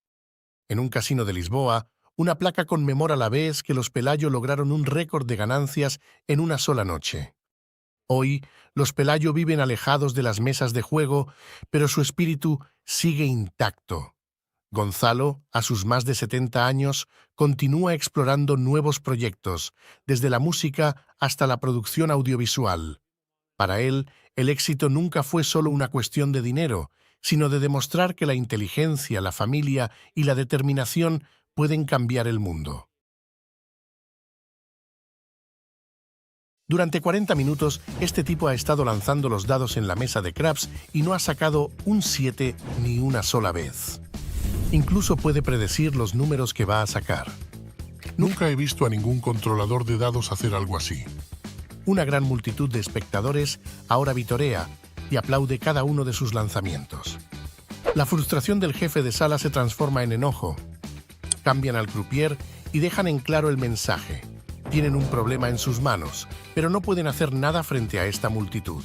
En un casino de Lisboa, una placa conmemora la vez que los Pelayo lograron un récord de ganancias en una sola noche. Hoy, los Pelayo viven alejados de las mesas de juego, pero su espíritu sigue intacto. Gonzalo, a sus más de 70 años, continúa explorando nuevos proyectos, desde la música hasta la producción audiovisual. Para él, el éxito nunca fue solo una cuestión de dinero, sino de demostrar que la inteligencia, la familia y la determinación pueden cambiar el mundo. Durante 40 minutos, este tipo ha estado lanzando los dados en la mesa de craps y no ha sacado un 7 ni una sola vez. Incluso puede predecir los números que va a sacar. Nunca he visto a ningún controlador de dados hacer algo así. Una gran multitud de espectadores ahora vitorea y aplaude cada uno de sus lanzamientos. La frustración del jefe de sala se transforma en enojo. Cambian al croupier y dejan en claro el mensaje. Tienen un problema en sus manos, pero no pueden hacer nada frente a esta multitud.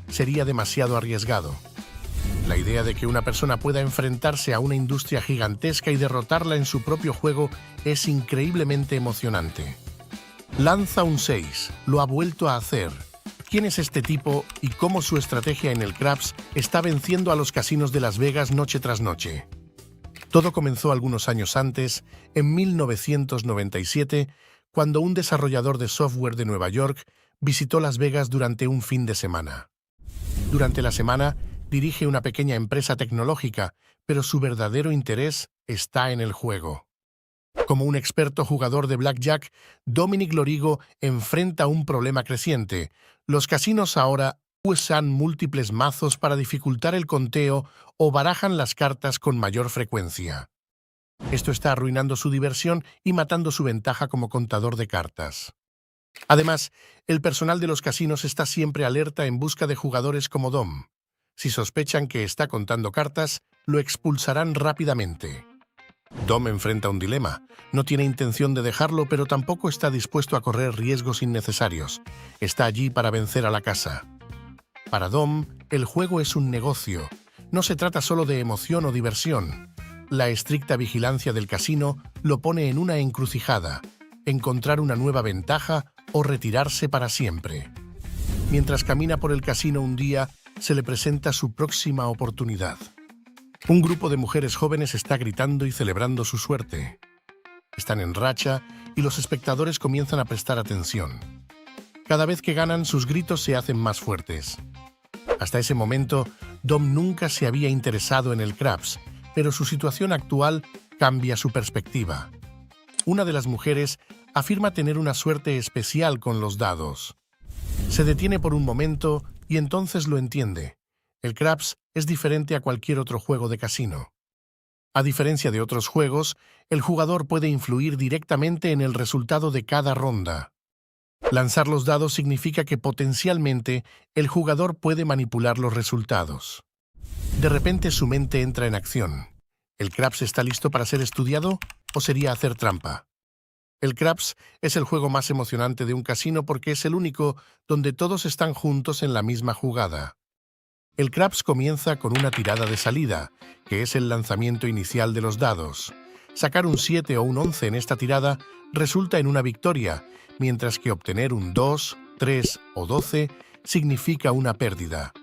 Sería demasiado arriesgado. La idea de que una persona pueda enfrentarse a una industria gigantesca y derrotarla en su propio juego es increíblemente emocionante. Lanza un 6, lo ha vuelto a hacer. ¿Quién es este tipo y cómo su estrategia en el craps está venciendo a los casinos de Las Vegas noche tras noche? Todo comenzó algunos años antes, en 1997, cuando un desarrollador de software de Nueva York visitó Las Vegas durante un fin de semana. Durante la semana, dirige una pequeña empresa tecnológica, pero su verdadero interés está en el juego. Como un experto jugador de blackjack, Dominic Lorigo enfrenta un problema creciente. Los casinos ahora usan múltiples mazos para dificultar el conteo o barajan las cartas con mayor frecuencia. Esto está arruinando su diversión y matando su ventaja como contador de cartas. Además, el personal de los casinos está siempre alerta en busca de jugadores como Dom. Si sospechan que está contando cartas, lo expulsarán rápidamente. Dom enfrenta un dilema. No tiene intención de dejarlo, pero tampoco está dispuesto a correr riesgos innecesarios. Está allí para vencer a la casa. Para Dom, el juego es un negocio. No se trata solo de emoción o diversión. La estricta vigilancia del casino lo pone en una encrucijada: encontrar una nueva ventaja o retirarse para siempre. Mientras camina por el casino un día, se le presenta su próxima oportunidad. Un grupo de mujeres jóvenes está gritando y celebrando su suerte. Están en racha y los espectadores comienzan a prestar atención. Cada vez que ganan, sus gritos se hacen más fuertes. Hasta ese momento, Dom nunca se había interesado en el craps, pero su situación actual cambia su perspectiva. Una de las mujeres afirma tener una suerte especial con los dados. Se detiene por un momento y entonces lo entiende. El craps es diferente a cualquier otro juego de casino. A diferencia de otros juegos, el jugador puede influir directamente en el resultado de cada ronda. Lanzar los dados significa que potencialmente el jugador puede manipular los resultados. De repente su mente entra en acción. ¿El craps está listo para ser estudiado o sería hacer trampa? El craps es el juego más emocionante de un casino porque es el único donde todos están juntos en la misma jugada. El craps comienza con una tirada de salida, que es el lanzamiento inicial de los dados. Sacar un 7 o un 11 en esta tirada resulta en una victoria, mientras que obtener un 2, 3 o 12 significa una pérdida.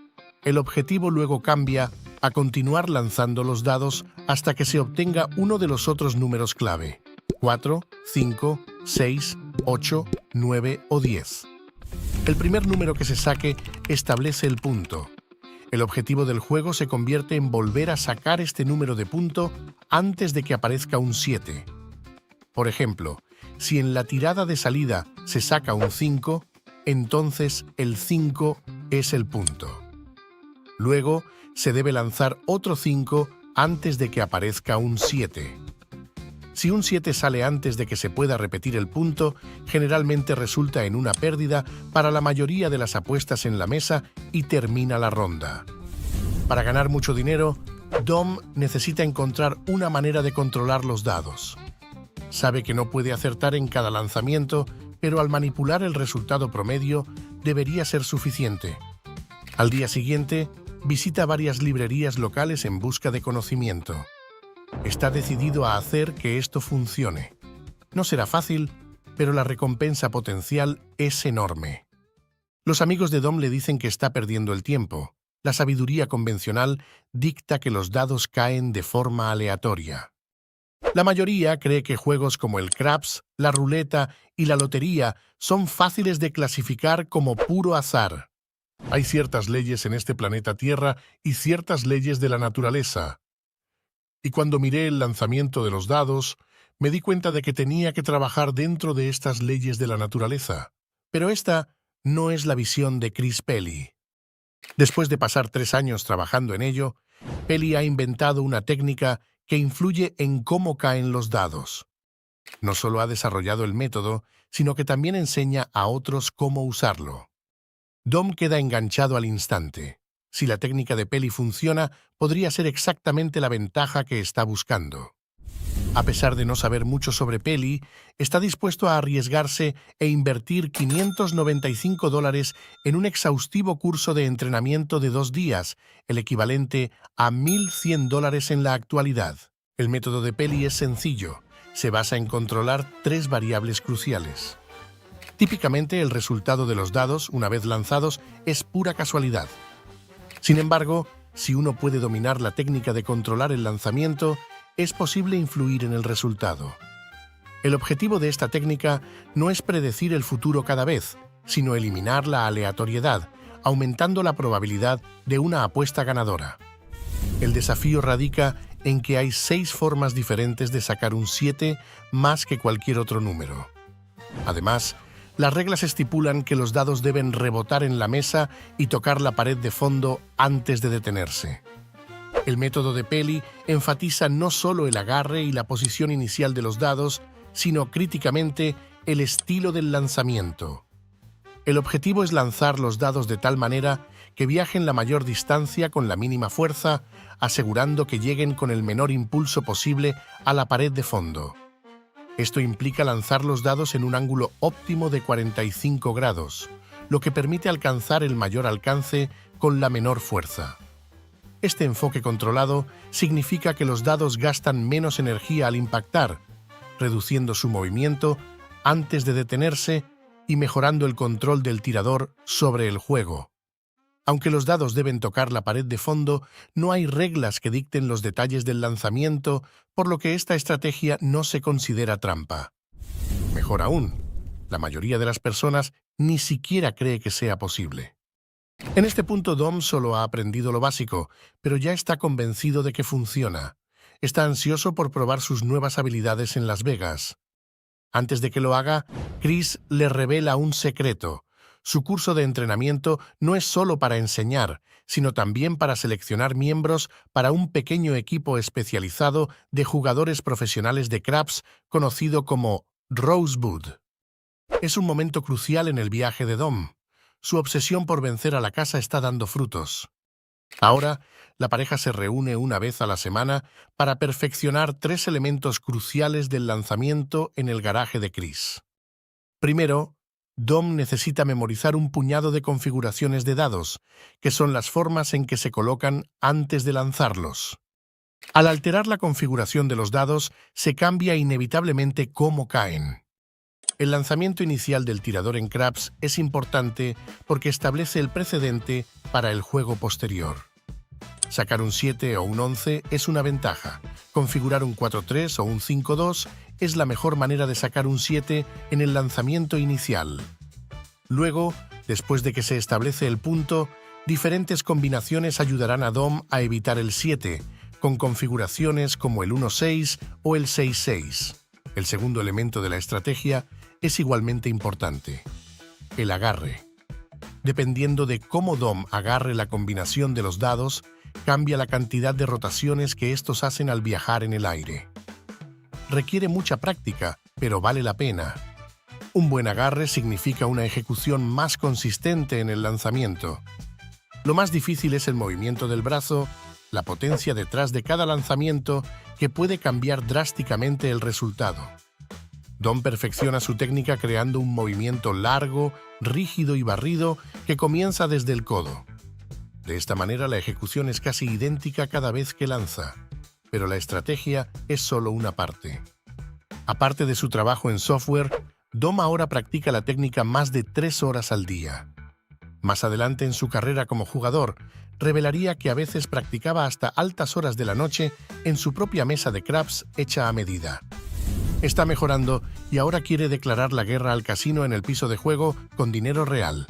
El objetivo luego cambia a continuar lanzando los dados hasta que se obtenga uno de los otros números clave: 4, 5, 6, 8, 9 o 10. El primer número que se saque establece el punto. El objetivo del juego se convierte en volver a sacar este número de punto antes de que aparezca un 7. Por ejemplo, si en la tirada de salida se saca un 5, entonces el 5 es el punto. Luego, se debe lanzar otro 5 antes de que aparezca un 7. Si un 7 sale antes de que se pueda repetir el punto, generalmente resulta en una pérdida para la mayoría de las apuestas en la mesa y termina la ronda. Para ganar mucho dinero, Dom necesita encontrar una manera de controlar los dados. Sabe que no puede acertar en cada lanzamiento, pero al manipular el resultado promedio debería ser suficiente. Al día siguiente, visita varias librerías locales en busca de conocimiento. Está decidido a hacer que esto funcione. No será fácil, pero la recompensa potencial es enorme. Los amigos de Dom le dicen que está perdiendo el tiempo. La sabiduría convencional dicta que los dados caen de forma aleatoria. La mayoría cree que juegos como el craps, la ruleta y la lotería son fáciles de clasificar como puro azar. Hay ciertas leyes en este planeta Tierra y ciertas leyes de la naturaleza. Y cuando miré el lanzamiento de los dados, me di cuenta de que tenía que trabajar dentro de estas leyes de la naturaleza. Pero esta no es la visión de Chris Pelly. Después de pasar 3 años trabajando en ello, Pelly ha inventado una técnica que influye en cómo caen los dados. No solo ha desarrollado el método, sino que también enseña a otros cómo usarlo. Dom queda enganchado al instante. Si la técnica de Pelly funciona, podría ser exactamente la ventaja que está buscando. A pesar de no saber mucho sobre Pelly, está dispuesto a arriesgarse e invertir $595 en un exhaustivo curso de entrenamiento de 2 días, el equivalente a $1,100 en la actualidad. El método de Pelly es sencillo. Se basa en controlar 3 variables cruciales. Típicamente, el resultado de los dados, una vez lanzados, es pura casualidad. Sin embargo, si uno puede dominar la técnica de controlar el lanzamiento, es posible influir en el resultado. El objetivo de esta técnica no es predecir el futuro cada vez, sino eliminar la aleatoriedad, aumentando la probabilidad de una apuesta ganadora. El desafío radica en que hay 6 formas diferentes de sacar un 7 más que cualquier otro número. Además, las reglas estipulan que los dados deben rebotar en la mesa y tocar la pared de fondo antes de detenerse. El método de Pelly enfatiza no solo el agarre y la posición inicial de los dados, sino críticamente el estilo del lanzamiento. El objetivo es lanzar los dados de tal manera que viajen la mayor distancia con la mínima fuerza, asegurando que lleguen con el menor impulso posible a la pared de fondo. Esto implica lanzar los dados en un ángulo óptimo de 45 grados, lo que permite alcanzar el mayor alcance con la menor fuerza. Este enfoque controlado significa que los dados gastan menos energía al impactar, reduciendo su movimiento antes de detenerse y mejorando el control del tirador sobre el juego. Aunque los dados deben tocar la pared de fondo, no hay reglas que dicten los detalles del lanzamiento, por lo que esta estrategia no se considera trampa. Mejor aún, la mayoría de las personas ni siquiera cree que sea posible. En este punto Dom solo ha aprendido lo básico, pero ya está convencido de que funciona. Está ansioso por probar sus nuevas habilidades en Las Vegas. Antes de que lo haga, Chris le revela un secreto. Su curso de entrenamiento no es solo para enseñar, sino también para seleccionar miembros para un pequeño equipo especializado de jugadores profesionales de craps conocido como Rosebud. Es un momento crucial en el viaje de Dom. Su obsesión por vencer a la casa está dando frutos. Ahora, la pareja se reúne una vez a la semana para perfeccionar 3 elementos cruciales del lanzamiento en el garaje de Chris. Primero, Dom necesita memorizar un puñado de configuraciones de dados, que son las formas en que se colocan antes de lanzarlos. Al alterar la configuración de los dados, se cambia inevitablemente cómo caen. El lanzamiento inicial del tirador en craps es importante porque establece el precedente para el juego posterior. Sacar un 7 o un 11 es una ventaja. Configurar un 4-3 o un 5-2 es la mejor manera de sacar un 7 en el lanzamiento inicial. Luego, después de que se establece el punto, diferentes combinaciones ayudarán a Dom a evitar el 7, con configuraciones como el 1-6 o el 6-6. El segundo elemento de la estrategia es igualmente importante: el agarre. Dependiendo de cómo Dom agarre la combinación de los dados, cambia la cantidad de rotaciones que estos hacen al viajar en el aire. requiere mucha práctica, pero vale la pena. Un buen agarre significa una ejecución más consistente en el lanzamiento. Lo más difícil es el movimiento del brazo, la potencia detrás de cada lanzamiento que puede cambiar drásticamente el resultado. Dom perfecciona su técnica creando un movimiento largo, rígido y barrido que comienza desde el codo. De esta manera la ejecución es casi idéntica cada vez que lanza, pero la estrategia es solo una parte. Aparte de su trabajo en software, Dom ahora practica la técnica más de 3 horas al día. Más adelante en su carrera como jugador, revelaría que a veces practicaba hasta altas horas de la noche en su propia mesa de craps hecha a medida. Está mejorando y ahora quiere declarar la guerra al casino en el piso de juego con dinero real.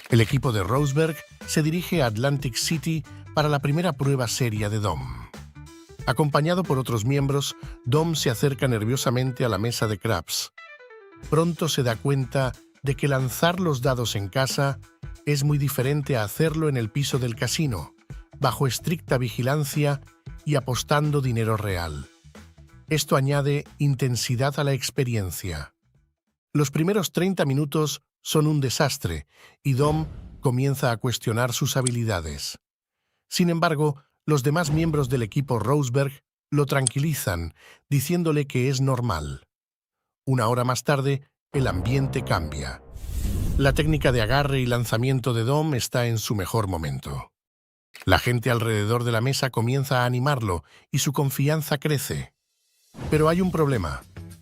El equipo de Roseberg se dirige a Atlantic City para la primera prueba seria de Dom. Acompañado por otros miembros, Dom se acerca nerviosamente a la mesa de craps. Pronto se da cuenta de que lanzar los dados en casa es muy diferente a hacerlo en el piso del casino, bajo estricta vigilancia y apostando dinero real. Esto añade intensidad a la experiencia. Los primeros 30 minutos son un desastre y Dom comienza a cuestionar sus habilidades. Sin embargo, los demás miembros del equipo Roseberg lo tranquilizan, diciéndole que es normal. Una hora más tarde, el ambiente cambia. La técnica de agarre y lanzamiento de Dom está en su mejor momento. La gente alrededor de la mesa comienza a animarlo y su confianza crece. Pero hay un problema.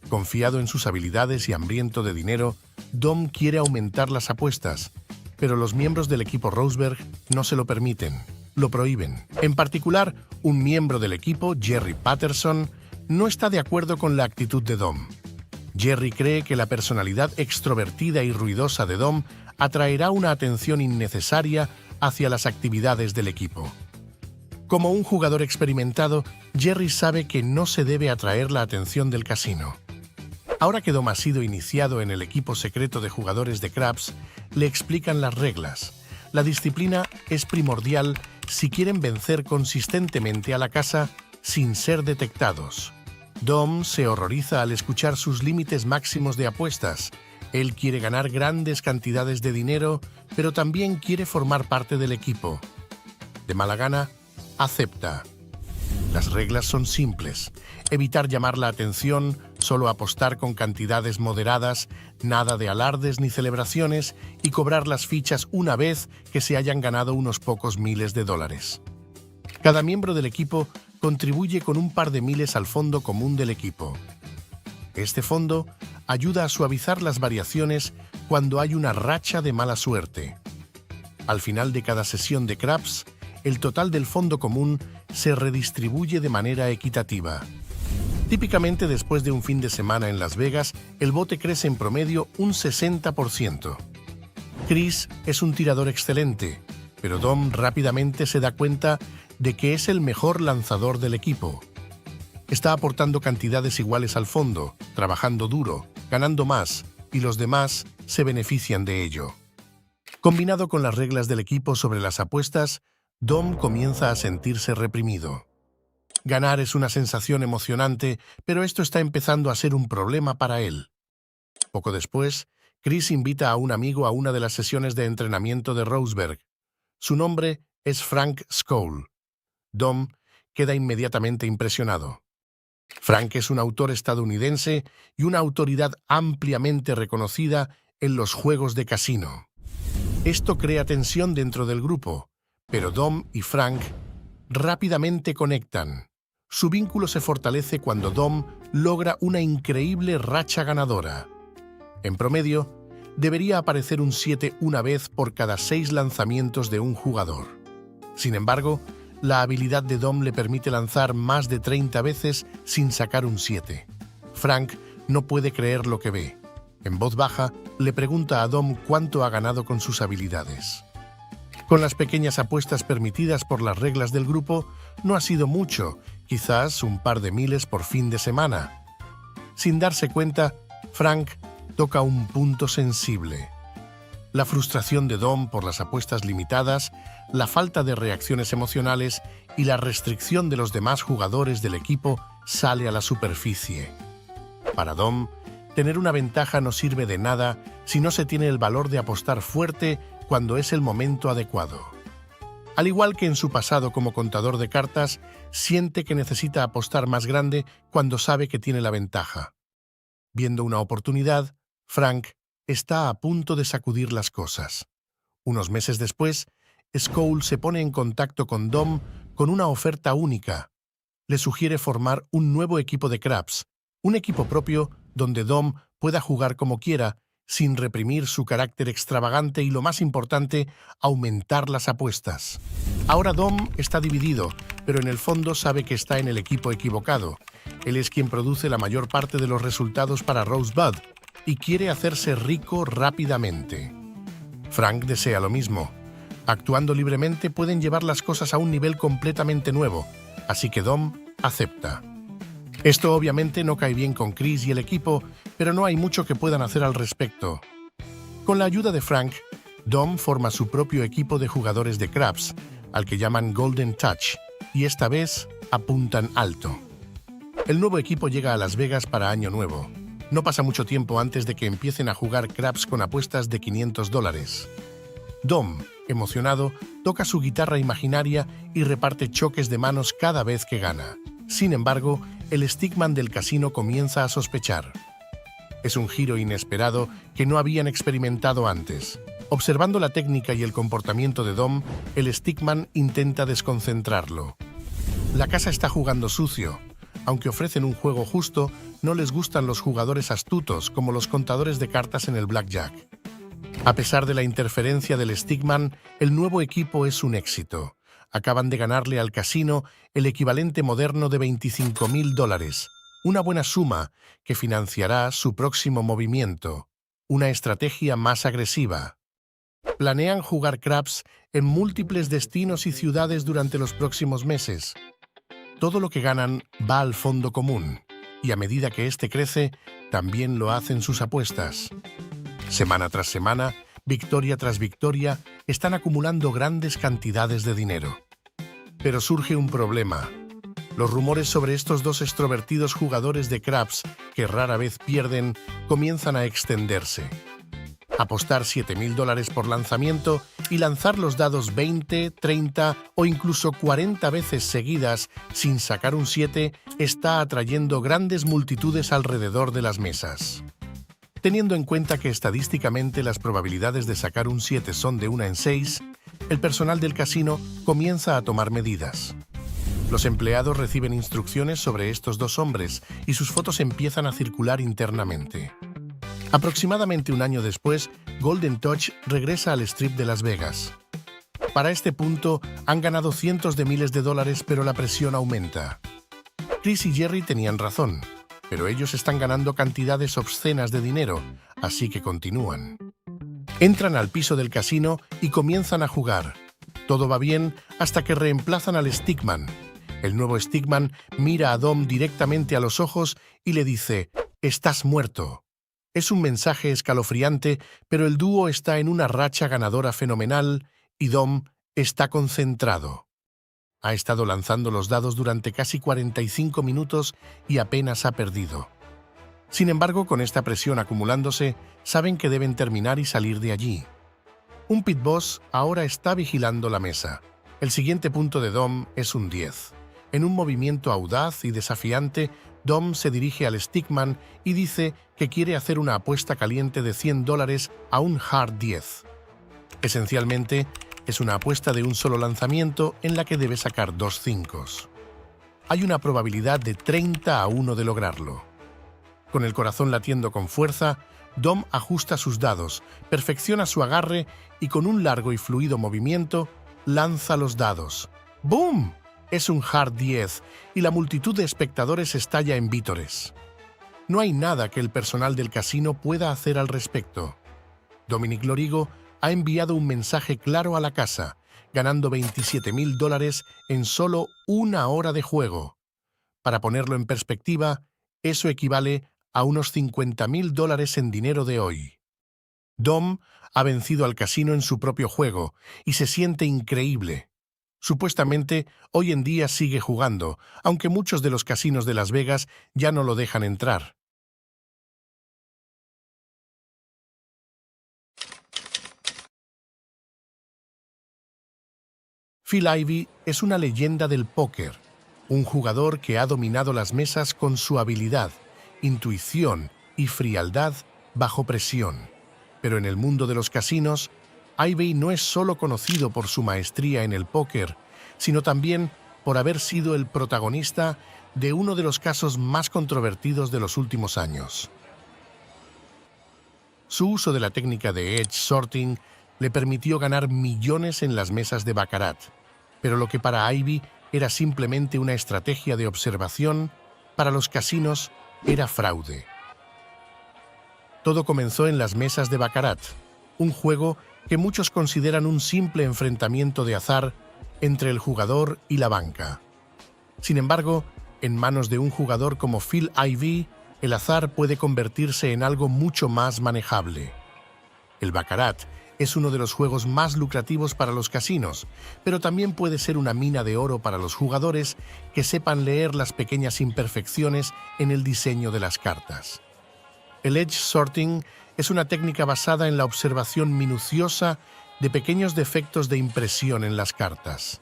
Confiado en sus habilidades y hambriento de dinero, Dom quiere aumentar las apuestas, pero los miembros del equipo Roseberg no se lo permiten, lo prohíben. En particular, un miembro del equipo, Jerry Patterson, no está de acuerdo con la actitud de Dom. Jerry cree que la personalidad extrovertida y ruidosa de Dom atraerá una atención innecesaria hacia las actividades del equipo. Como un jugador experimentado, Jerry sabe que no se debe atraer la atención del casino. Ahora que Dom ha sido iniciado en el equipo secreto de jugadores de craps, le explican las reglas. La disciplina es primordial si quieren vencer consistentemente a la casa sin ser detectados. Dom se horroriza al escuchar sus límites máximos de apuestas. Él quiere ganar grandes cantidades de dinero, pero también quiere formar parte del equipo. De mala gana, acepta. Las reglas son simples. Evitar llamar la atención, solo apostar con cantidades moderadas, nada de alardes ni celebraciones y cobrar las fichas una vez que se hayan ganado unos pocos miles de dólares. Cada miembro del equipo contribuye con un par de miles al fondo común del equipo. Este fondo ayuda a suavizar las variaciones cuando hay una racha de mala suerte. Al final de cada sesión de craps, el total del fondo común se redistribuye de manera equitativa. Típicamente después de un fin de semana en Las Vegas, el bote crece en promedio un 60%. Chris es un tirador excelente, pero Dom rápidamente se da cuenta de que es el mejor lanzador del equipo. Está aportando cantidades iguales al fondo, trabajando duro, ganando más, y los demás se benefician de ello. Combinado con las reglas del equipo sobre las apuestas, Dom comienza a sentirse reprimido. Ganar es una sensación emocionante, pero esto está empezando a ser un problema para él. Poco después, Chris invita a un amigo a una de las sesiones de entrenamiento de Roseberg. Su nombre es Frank Skoll. Dom queda inmediatamente impresionado. Frank es un autor estadounidense y una autoridad ampliamente reconocida en los juegos de casino. Esto crea tensión dentro del grupo, pero Dom y Frank rápidamente conectan. Su vínculo se fortalece cuando Dom logra una increíble racha ganadora. En promedio, debería aparecer un 7 una vez por cada 6 lanzamientos de un jugador. Sin embargo, la habilidad de Dom le permite lanzar más de 30 veces sin sacar un 7. Frank no puede creer lo que ve. En voz baja, le pregunta a Dom cuánto ha ganado con sus habilidades. Con las pequeñas apuestas permitidas por las reglas del grupo, no ha sido mucho, quizás un par de miles por fin de semana. Sin darse cuenta, Frank toca un punto sensible. La frustración de Dom por las apuestas limitadas, la falta de reacciones emocionales y la restricción de los demás jugadores del equipo sale a la superficie. Para Dom, tener una ventaja no sirve de nada si no se tiene el valor de apostar fuerte cuando es el momento adecuado. Al igual que en su pasado como contador de cartas, siente que necesita apostar más grande cuando sabe que tiene la ventaja. Viendo una oportunidad, Frank está a punto de sacudir las cosas. Unos meses después, Skoll se pone en contacto con Dom con una oferta única. Le sugiere formar un nuevo equipo de craps, un equipo propio donde Dom pueda jugar como quiera, sin reprimir su carácter extravagante y, lo más importante, aumentar las apuestas. Ahora Dom está dividido, pero en el fondo sabe que está en el equipo equivocado. Él es quien produce la mayor parte de los resultados para Rosebud y quiere hacerse rico rápidamente. Frank desea lo mismo. Actuando libremente pueden llevar las cosas a un nivel completamente nuevo, así que Dom acepta. Esto obviamente no cae bien con Chris y el equipo, pero no hay mucho que puedan hacer al respecto. Con la ayuda de Frank, Dom forma su propio equipo de jugadores de craps, al que llaman Golden Touch, y esta vez apuntan alto. El nuevo equipo llega a Las Vegas para Año Nuevo. No pasa mucho tiempo antes de que empiecen a jugar craps con apuestas de $500. Dom, emocionado, toca su guitarra imaginaria y reparte choques de manos cada vez que gana. Sin embargo, el stickman del casino comienza a sospechar. Es un giro inesperado que no habían experimentado antes. Observando la técnica y el comportamiento de Dom, el stickman intenta desconcentrarlo. La casa está jugando sucio. Aunque ofrecen un juego justo, no les gustan los jugadores astutos como los contadores de cartas en el blackjack. A pesar de la interferencia del stickman, el nuevo equipo es un éxito. Acaban de ganarle al casino el equivalente moderno de $25,000, una buena suma que financiará su próximo movimiento, una estrategia más agresiva. Planean jugar craps en múltiples destinos y ciudades durante los próximos meses. Todo lo que ganan va al fondo común, y a medida que éste crece, también lo hacen sus apuestas. Semana tras semana, victoria tras victoria, están acumulando grandes cantidades de dinero. Pero surge un problema. Los rumores sobre estos dos extrovertidos jugadores de craps, que rara vez pierden, comienzan a extenderse. Apostar $7,000 por lanzamiento y lanzar los dados 20, 30 o incluso 40 veces seguidas sin sacar un 7 está atrayendo grandes multitudes alrededor de las mesas. Teniendo en cuenta que estadísticamente las probabilidades de sacar un 7 son de 1 en 6, el personal del casino comienza a tomar medidas. Los empleados reciben instrucciones sobre estos dos hombres y sus fotos empiezan a circular internamente. Aproximadamente un año después, Golden Touch regresa al Strip de Las Vegas. Para este punto, han ganado cientos de miles de dólares, pero la presión aumenta. Chris y Jerry tenían razón, pero ellos están ganando cantidades obscenas de dinero, así que continúan. Entran al piso del casino y comienzan a jugar. Todo va bien hasta que reemplazan al stickman. El nuevo stickman mira a Dom directamente a los ojos y le dice: «Estás muerto». Es un mensaje escalofriante, pero el dúo está en una racha ganadora fenomenal y Dom está concentrado. Ha estado lanzando los dados durante casi 45 minutos y apenas ha perdido. Sin embargo, con esta presión acumulándose, saben que deben terminar y salir de allí. Un pit boss ahora está vigilando la mesa. El siguiente punto de Dom es un 10. En un movimiento audaz y desafiante, Dom se dirige al stickman y dice que quiere hacer una apuesta caliente de $100 a un hard 10. Esencialmente, es una apuesta de un solo lanzamiento en la que debe sacar 2 5. Hay una probabilidad de 30-1 de lograrlo. Con el corazón latiendo con fuerza, Dom ajusta sus dados, perfecciona su agarre y con un largo y fluido movimiento, lanza los dados. ¡Boom! Es un hard 10 y la multitud de espectadores estalla en vítores. No hay nada que el personal del casino pueda hacer al respecto. Dominic Lorigo ha enviado un mensaje claro a la casa, ganando $27,000 en solo una hora de juego. Para ponerlo en perspectiva, eso equivale a unos $50,000 en dinero de hoy. Dom ha vencido al casino en su propio juego y se siente increíble. Supuestamente, hoy en día sigue jugando, aunque muchos de los casinos de Las Vegas ya no lo dejan entrar. Phil Ivey es una leyenda del póker, un jugador que ha dominado las mesas con su habilidad, intuición y frialdad bajo presión. Pero en el mundo de los casinos, Ivey no es solo conocido por su maestría en el póker, sino también por haber sido el protagonista de uno de los casos más controvertidos de los últimos años. Su uso de la técnica de edge sorting le permitió ganar millones en las mesas de baccarat, pero lo que para Ivey era simplemente una estrategia de observación, para los casinos era fraude. Todo comenzó en las mesas de baccarat, un juego que muchos consideran un simple enfrentamiento de azar entre el jugador y la banca. Sin embargo, en manos de un jugador como Phil Ivey, el azar puede convertirse en algo mucho más manejable. El baccarat es uno de los juegos más lucrativos para los casinos, pero también puede ser una mina de oro para los jugadores que sepan leer las pequeñas imperfecciones en el diseño de las cartas. El edge sorting es una técnica basada en la observación minuciosa de pequeños defectos de impresión en las cartas.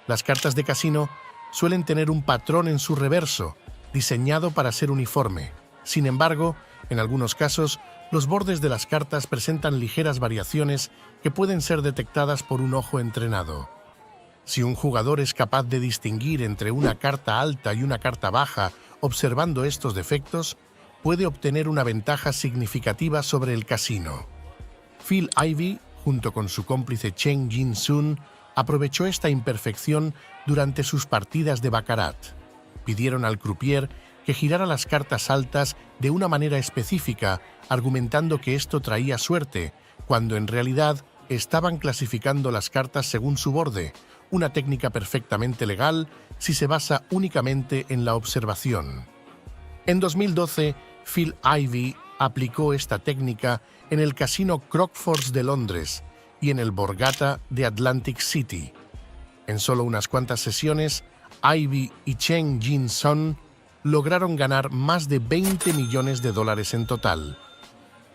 Las cartas de casino suelen tener un patrón en su reverso, diseñado para ser uniforme. Sin embargo, en algunos casos, los bordes de las cartas presentan ligeras variaciones que pueden ser detectadas por un ojo entrenado. Si un jugador es capaz de distinguir entre una carta alta y una carta baja observando estos defectos, puede obtener una ventaja significativa sobre el casino. Phil Ivey, junto con su cómplice Cheng Jin-sun, aprovechó esta imperfección durante sus partidas de baccarat. Pidieron al croupier que girara las cartas altas de una manera específica, argumentando que esto traía suerte, cuando en realidad estaban clasificando las cartas según su borde, una técnica perfectamente legal si se basa únicamente en la observación. En 2012, Phil Ivey aplicó esta técnica en el casino Crockfords de Londres y en el Borgata de Atlantic City. En solo unas cuantas sesiones, Ivey y Cheng Jin-sun lograron ganar más de $20 millones en total.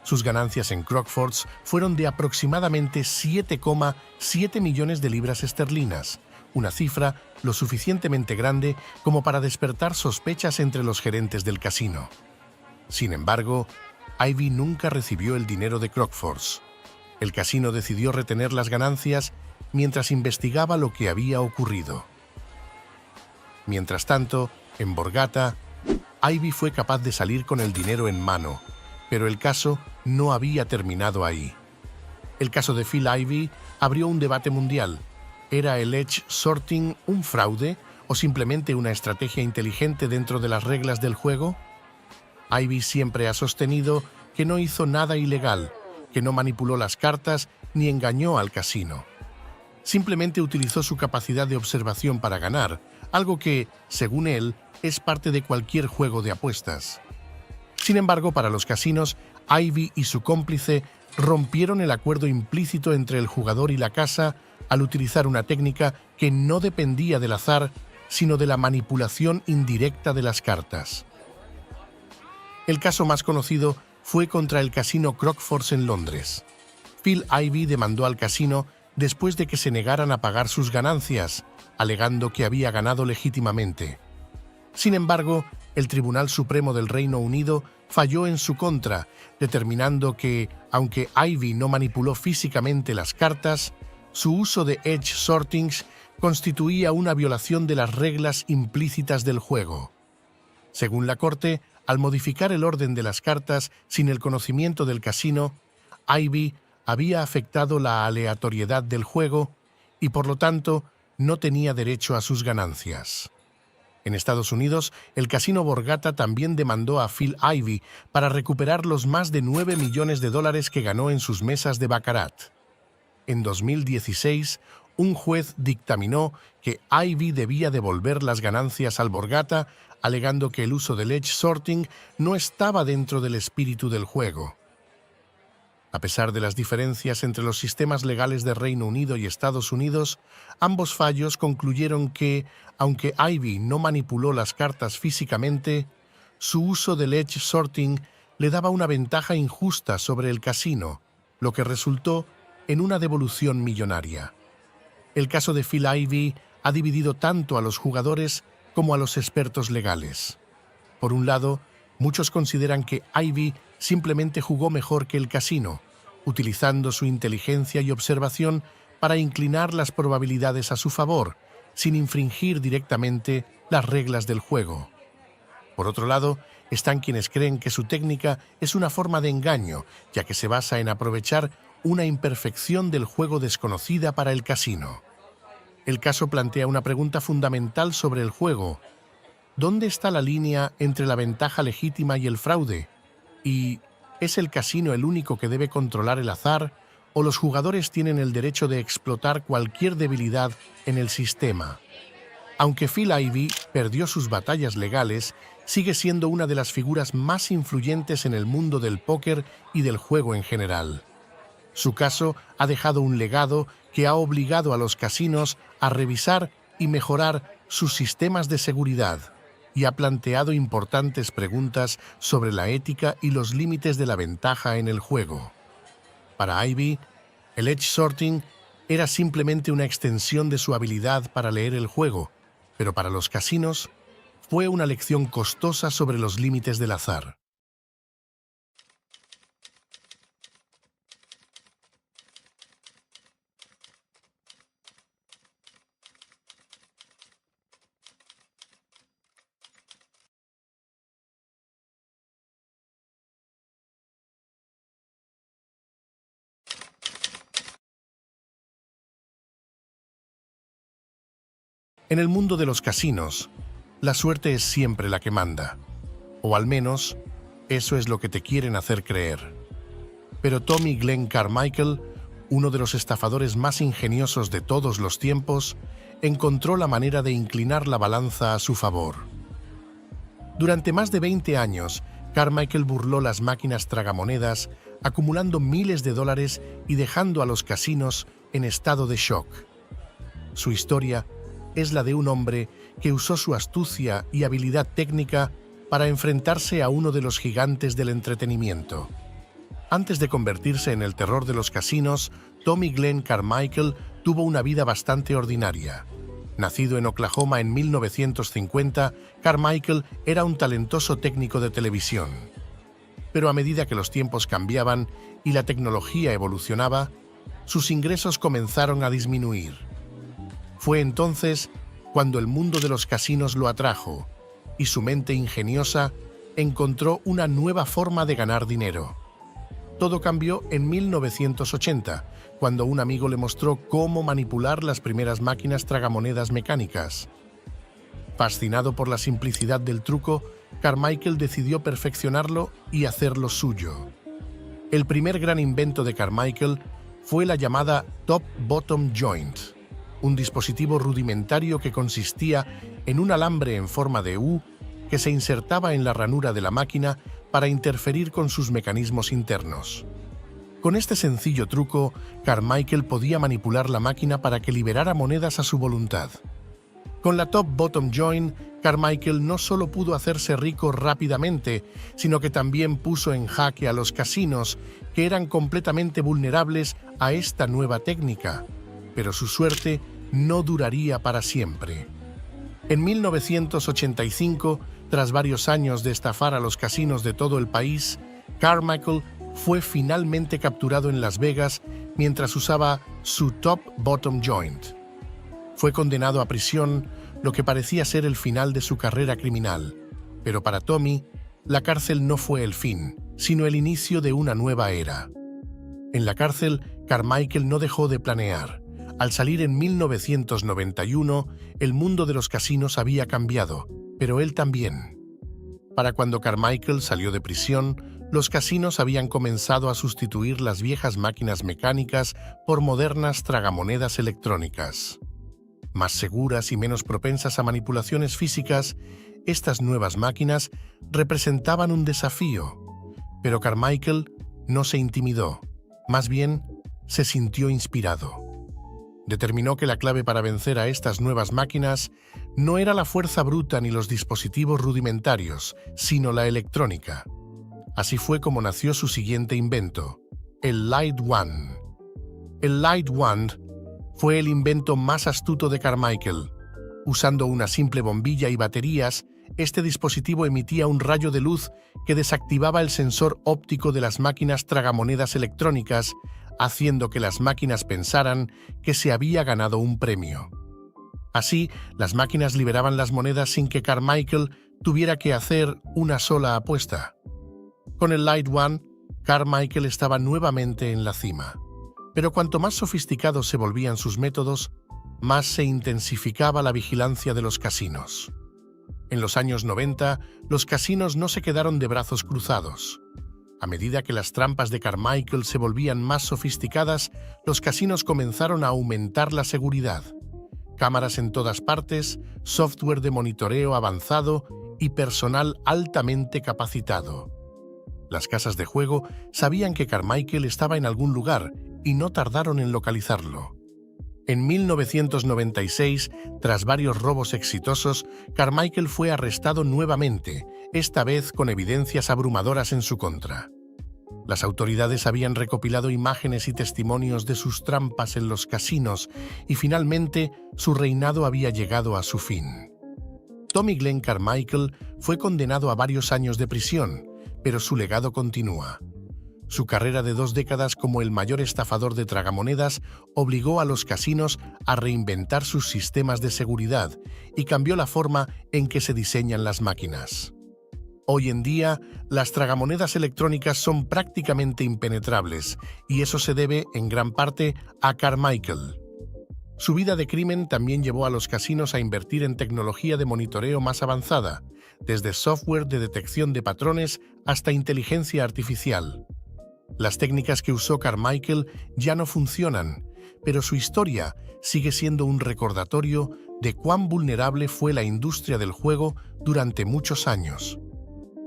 Sus ganancias en Crockfords fueron de aproximadamente 7,7 millones de libras esterlinas, una cifra lo suficientemente grande como para despertar sospechas entre los gerentes del casino. Sin embargo, Ivey nunca recibió el dinero de Crockfords. El casino decidió retener las ganancias mientras investigaba lo que había ocurrido. Mientras tanto, en Borgata, Ivey fue capaz de salir con el dinero en mano, pero el caso no había terminado ahí. El caso de Phil Ivey abrió un debate mundial. ¿Era el edge sorting un fraude o simplemente una estrategia inteligente dentro de las reglas del juego? Ivey siempre ha sostenido que no hizo nada ilegal, que no manipuló las cartas ni engañó al casino. Simplemente utilizó su capacidad de observación para ganar, algo que, según él, es parte de cualquier juego de apuestas. Sin embargo, para los casinos, Ivey y su cómplice rompieron el acuerdo implícito entre el jugador y la casa al utilizar una técnica que no dependía del azar, sino de la manipulación indirecta de las cartas. El caso más conocido fue contra el casino Crockfords en Londres. Phil Ivey demandó al casino después de que se negaran a pagar sus ganancias, alegando que había ganado legítimamente. Sin embargo, el Tribunal Supremo del Reino Unido falló en su contra, determinando que, aunque Ivey no manipuló físicamente las cartas, su uso de edge sortings constituía una violación de las reglas implícitas del juego. Según la Corte, al modificar el orden de las cartas sin el conocimiento del casino, Ivey había afectado la aleatoriedad del juego y, por lo tanto, no tenía derecho a sus ganancias. En Estados Unidos, el casino Borgata también demandó a Phil Ivey para recuperar los más de $9 millones que ganó en sus mesas de baccarat. En 2016, un juez dictaminó que Ivey debía devolver las ganancias al Borgata, alegando que el uso del edge sorting no estaba dentro del espíritu del juego. A pesar de las diferencias entre los sistemas legales de Reino Unido y Estados Unidos, ambos fallos concluyeron que, aunque Ivy no manipuló las cartas físicamente, su uso del edge sorting le daba una ventaja injusta sobre el casino, lo que resultó en una devolución millonaria. El caso de Phil Ivey ha dividido tanto a los jugadores como a los expertos legales. Por un lado, muchos consideran que Ivey simplemente jugó mejor que el casino, utilizando su inteligencia y observación para inclinar las probabilidades a su favor, sin infringir directamente las reglas del juego. Por otro lado, están quienes creen que su técnica es una forma de engaño, ya que se basa en aprovechar una imperfección del juego desconocida para el casino. El caso plantea una pregunta fundamental sobre el juego. ¿Dónde está la línea entre la ventaja legítima y el fraude? ¿Y es el casino el único que debe controlar el azar, o los jugadores tienen el derecho de explotar cualquier debilidad en el sistema? Aunque Phil Ivey perdió sus batallas legales, sigue siendo una de las figuras más influyentes en el mundo del póker y del juego en general. Su caso ha dejado un legado que ha obligado a los casinos a revisar y mejorar sus sistemas de seguridad, y ha planteado importantes preguntas sobre la ética y los límites de la ventaja en el juego. Para Ivey, el edge sorting era simplemente una extensión de su habilidad para leer el juego, pero para los casinos fue una lección costosa sobre los límites del azar. En el mundo de los casinos, la suerte es siempre la que manda. O al menos, eso es lo que te quieren hacer creer. Pero Tommy Glenn Carmichael, uno de los estafadores más ingeniosos de todos los tiempos, encontró la manera de inclinar la balanza a su favor. Durante más de 20 años, Carmichael burló las máquinas tragamonedas, acumulando miles de dólares y dejando a los casinos en estado de shock. Su historia es la de un hombre que usó su astucia y habilidad técnica para enfrentarse a uno de los gigantes del entretenimiento. Antes de convertirse en el terror de los casinos, Tommy Glenn Carmichael tuvo una vida bastante ordinaria. Nacido en Oklahoma en 1950, Carmichael era un talentoso técnico de televisión. Pero a medida que los tiempos cambiaban y la tecnología evolucionaba, sus ingresos comenzaron a disminuir. Fue entonces cuando el mundo de los casinos lo atrajo y su mente ingeniosa encontró una nueva forma de ganar dinero. Todo cambió en 1980, cuando un amigo le mostró cómo manipular las primeras máquinas tragamonedas mecánicas. Fascinado por la simplicidad del truco, Carmichael decidió perfeccionarlo y hacerlo suyo. El primer gran invento de Carmichael fue la llamada Top-Bottom Joint, un dispositivo rudimentario que consistía en un alambre en forma de U que se insertaba en la ranura de la máquina para interferir con sus mecanismos internos. Con este sencillo truco, Carmichael podía manipular la máquina para que liberara monedas a su voluntad. Con la Top-Bottom Joint, Carmichael no solo pudo hacerse rico rápidamente, sino que también puso en jaque a los casinos, que eran completamente vulnerables a esta nueva técnica. Pero su suerte no duraría para siempre. En 1985, tras varios años de estafar a los casinos de todo el país, Carmichael fue finalmente capturado en Las Vegas mientras usaba su Top-Bottom Joint. Fue condenado a prisión, lo que parecía ser el final de su carrera criminal. Pero para Tommy, la cárcel no fue el fin, sino el inicio de una nueva era. En la cárcel, Carmichael no dejó de planear. Al salir en 1991, el mundo de los casinos había cambiado, pero él también. Para cuando Carmichael salió de prisión, los casinos habían comenzado a sustituir las viejas máquinas mecánicas por modernas tragamonedas electrónicas. Más seguras y menos propensas a manipulaciones físicas, estas nuevas máquinas representaban un desafío, pero Carmichael no se intimidó. Más bien, se sintió inspirado. Determinó que la clave para vencer a estas nuevas máquinas no era la fuerza bruta ni los dispositivos rudimentarios, sino la electrónica. Así fue como nació su siguiente invento, el Light Wand. El Light Wand fue el invento más astuto de Carmichael. Usando una simple bombilla y baterías, este dispositivo emitía un rayo de luz que desactivaba el sensor óptico de las máquinas tragamonedas electrónicas, haciendo que las máquinas pensaran que se había ganado un premio. Así, las máquinas liberaban las monedas sin que Carmichael tuviera que hacer una sola apuesta. Con el Light Wand, Carmichael estaba nuevamente en la cima. Pero cuanto más sofisticados se volvían sus métodos, más se intensificaba la vigilancia de los casinos. En los años 90, los casinos no se quedaron de brazos cruzados. A medida que las trampas de Carmichael se volvían más sofisticadas, los casinos comenzaron a aumentar la seguridad. Cámaras en todas partes, software de monitoreo avanzado y personal altamente capacitado. Las casas de juego sabían que Carmichael estaba en algún lugar y no tardaron en localizarlo. En 1996, tras varios robos exitosos, Carmichael fue arrestado nuevamente, esta vez con evidencias abrumadoras en su contra. Las autoridades habían recopilado imágenes y testimonios de sus trampas en los casinos y finalmente su reinado había llegado a su fin. Tommy Glenn Carmichael fue condenado a varios años de prisión, pero su legado continúa. Su carrera de 2 décadas como el mayor estafador de tragamonedas obligó a los casinos a reinventar sus sistemas de seguridad y cambió la forma en que se diseñan las máquinas. Hoy en día, las tragamonedas electrónicas son prácticamente impenetrables y eso se debe, en gran parte, a Carmichael. Su vida de crimen también llevó a los casinos a invertir en tecnología de monitoreo más avanzada, desde software de detección de patrones hasta inteligencia artificial. Las técnicas que usó Carmichael ya no funcionan, pero su historia sigue siendo un recordatorio de cuán vulnerable fue la industria del juego durante muchos años.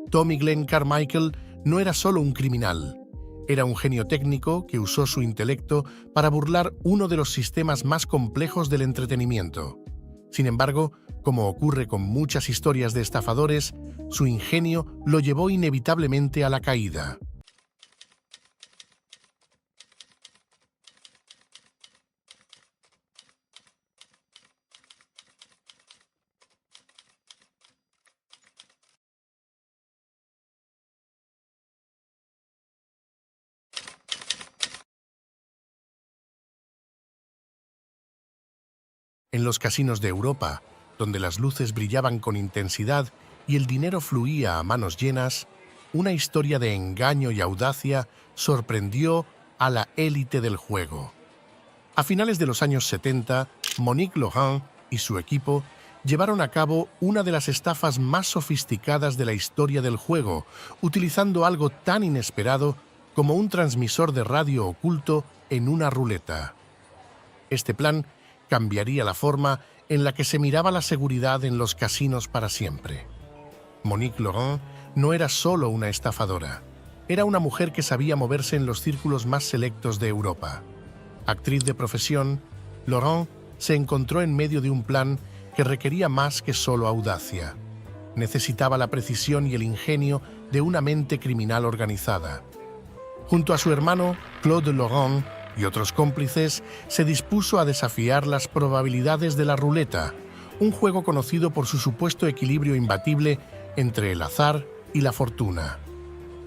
Tommy Glenn Carmichael no era solo un criminal, era un genio técnico que usó su intelecto para burlar uno de los sistemas más complejos del entretenimiento. Sin embargo, como ocurre con muchas historias de estafadores, su ingenio lo llevó inevitablemente a la caída. En los casinos de Europa, donde las luces brillaban con intensidad y el dinero fluía a manos llenas, una historia de engaño y audacia sorprendió a la élite del juego. A finales de los años 70, Monique Laurent y su equipo llevaron a cabo una de las estafas más sofisticadas de la historia del juego, utilizando algo tan inesperado como un transmisor de radio oculto en una ruleta. Este plan cambiaría la forma en la que se miraba la seguridad en los casinos para siempre. Monique Laurent no era solo una estafadora, era una mujer que sabía moverse en los círculos más selectos de Europa. Actriz de profesión, Laurent se encontró en medio de un plan que requería más que solo audacia. Necesitaba la precisión y el ingenio de una mente criminal organizada. Junto a su hermano, Claude Laurent, y otros cómplices, se dispuso a desafiar las probabilidades de la ruleta, un juego conocido por su supuesto equilibrio imbatible entre el azar y la fortuna.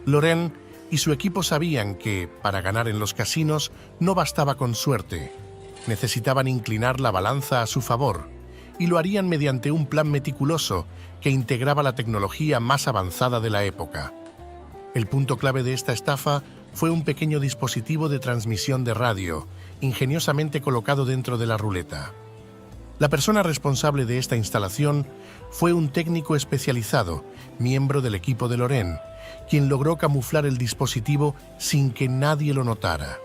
Laurent y su equipo sabían que, para ganar en los casinos, no bastaba con suerte. Necesitaban inclinar la balanza a su favor, y lo harían mediante un plan meticuloso que integraba la tecnología más avanzada de la época. El punto clave de esta estafa fue un pequeño dispositivo de transmisión de radio, ingeniosamente colocado dentro de la ruleta. La persona responsable de esta instalación fue un técnico especializado, miembro del equipo de Laurent, quien logró camuflar el dispositivo sin que nadie lo notara.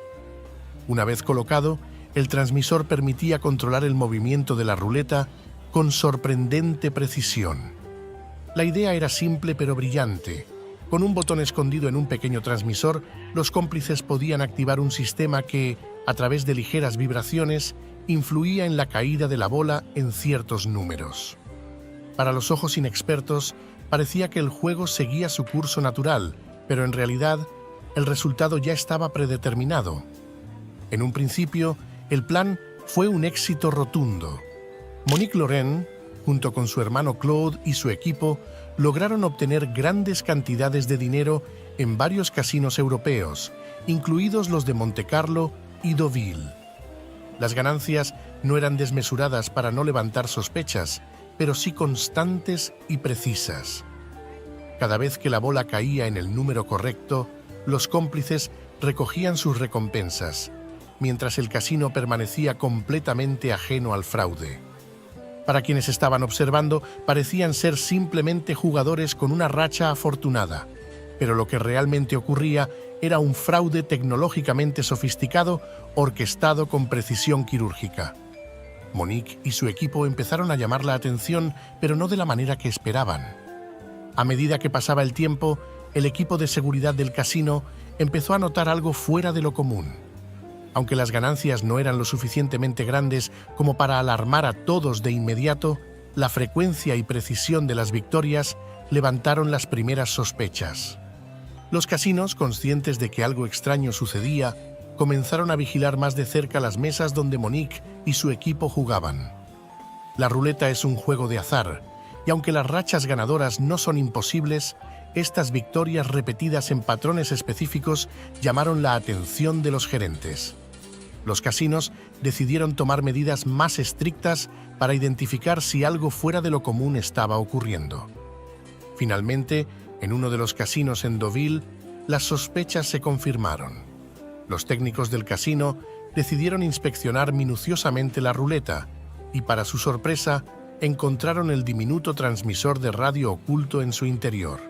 Una vez colocado, el transmisor permitía controlar el movimiento de la ruleta con sorprendente precisión. La idea era simple pero brillante: Con un botón escondido en un pequeño transmisor, los cómplices podían activar un sistema que, a través de ligeras vibraciones, influía en la caída de la bola en ciertos números. Para los ojos inexpertos, parecía que el juego seguía su curso natural, pero en realidad, el resultado ya estaba predeterminado. En un principio, el plan fue un éxito rotundo. Monique Laurent, junto con su hermano Claude y su equipo, lograron obtener grandes cantidades de dinero en varios casinos europeos, incluidos los de Montecarlo y Deauville. Las ganancias no eran desmesuradas para no levantar sospechas, pero sí constantes y precisas. Cada vez que la bola caía en el número correcto, los cómplices recogían sus recompensas, mientras el casino permanecía completamente ajeno al fraude. Para quienes estaban observando, parecían ser simplemente jugadores con una racha afortunada, pero lo que realmente ocurría era un fraude tecnológicamente sofisticado, orquestado con precisión quirúrgica. Monique y su equipo empezaron a llamar la atención, pero no de la manera que esperaban. A medida que pasaba el tiempo, el equipo de seguridad del casino empezó a notar algo fuera de lo común. Aunque las ganancias no eran lo suficientemente grandes como para alarmar a todos de inmediato, la frecuencia y precisión de las victorias levantaron las primeras sospechas. Los casinos, conscientes de que algo extraño sucedía, comenzaron a vigilar más de cerca las mesas donde Monique y su equipo jugaban. La ruleta es un juego de azar, y aunque las rachas ganadoras no son imposibles, estas victorias repetidas en patrones específicos llamaron la atención de los gerentes. Los casinos decidieron tomar medidas más estrictas para identificar si algo fuera de lo común estaba ocurriendo. Finalmente, en uno de los casinos en Deauville, las sospechas se confirmaron. Los técnicos del casino decidieron inspeccionar minuciosamente la ruleta y, para su sorpresa, encontraron el diminuto transmisor de radio oculto en su interior.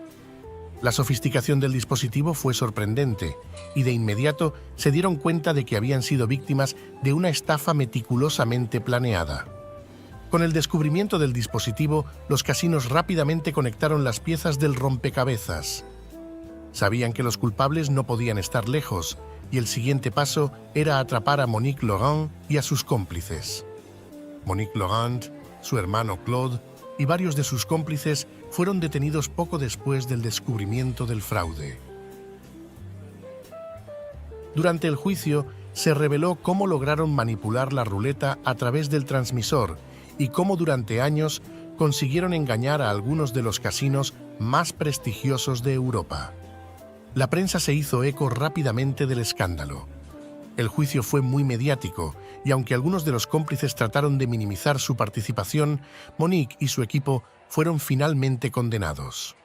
La sofisticación del dispositivo fue sorprendente y de inmediato se dieron cuenta de que habían sido víctimas de una estafa meticulosamente planeada. Con el descubrimiento del dispositivo, los casinos rápidamente conectaron las piezas del rompecabezas. Sabían que los culpables no podían estar lejos y el siguiente paso era atrapar a Monique Laurent y a sus cómplices. Monique Laurent, su hermano Claude y varios de sus cómplices fueron detenidos poco después del descubrimiento del fraude. Durante el juicio, se reveló cómo lograron manipular la ruleta a través del transmisor y cómo durante años consiguieron engañar a algunos de los casinos más prestigiosos de Europa. La prensa se hizo eco rápidamente del escándalo. El juicio fue muy mediático y aunque algunos de los cómplices trataron de minimizar su participación, Monique y su equipo fueron finalmente condenados.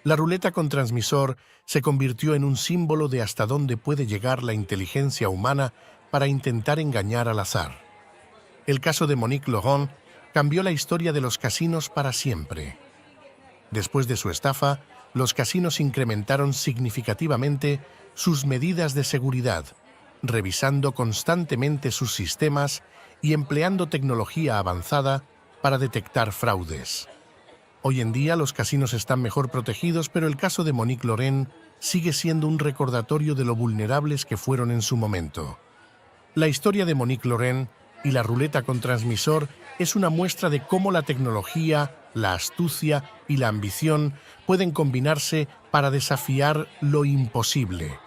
La ruleta con transmisor se convirtió en un símbolo de hasta dónde puede llegar la inteligencia humana para intentar engañar al azar. El caso de Monique Laurent cambió la historia de los casinos para siempre. Después de su estafa, los casinos incrementaron significativamente sus medidas de seguridad, revisando constantemente sus sistemas y empleando tecnología avanzada para detectar fraudes. Hoy en día los casinos están mejor protegidos, pero el caso de Monique Laurent sigue siendo un recordatorio de lo vulnerables que fueron en su momento. La historia de Monique Laurent y la ruleta con transmisor es una muestra de cómo la tecnología, la astucia y la ambición pueden combinarse para desafiar lo imposible.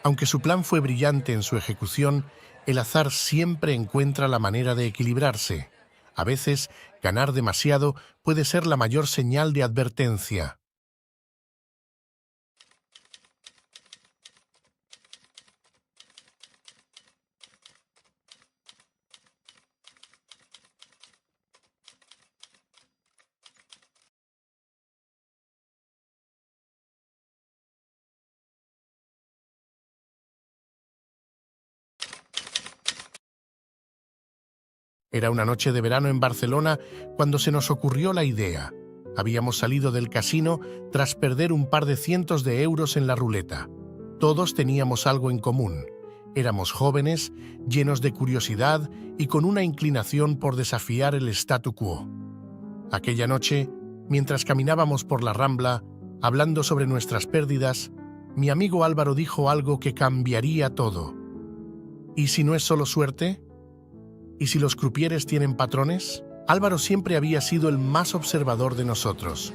Aunque su plan fue brillante en su ejecución, el azar siempre encuentra la manera de equilibrarse. A veces, ganar demasiado puede ser la mayor señal de advertencia. Era una noche de verano en Barcelona cuando se nos ocurrió la idea. Habíamos salido del casino tras perder un par de cientos de euros en la ruleta. Todos teníamos algo en común. Éramos jóvenes, llenos de curiosidad y con una inclinación por desafiar el statu quo. Aquella noche, mientras caminábamos por la Rambla, Hablando sobre nuestras pérdidas, mi amigo Álvaro dijo algo que cambiaría todo. ¿Y si no es solo suerte? ¿Y si los crupieres tienen patrones? Álvaro siempre había sido el más observador de nosotros.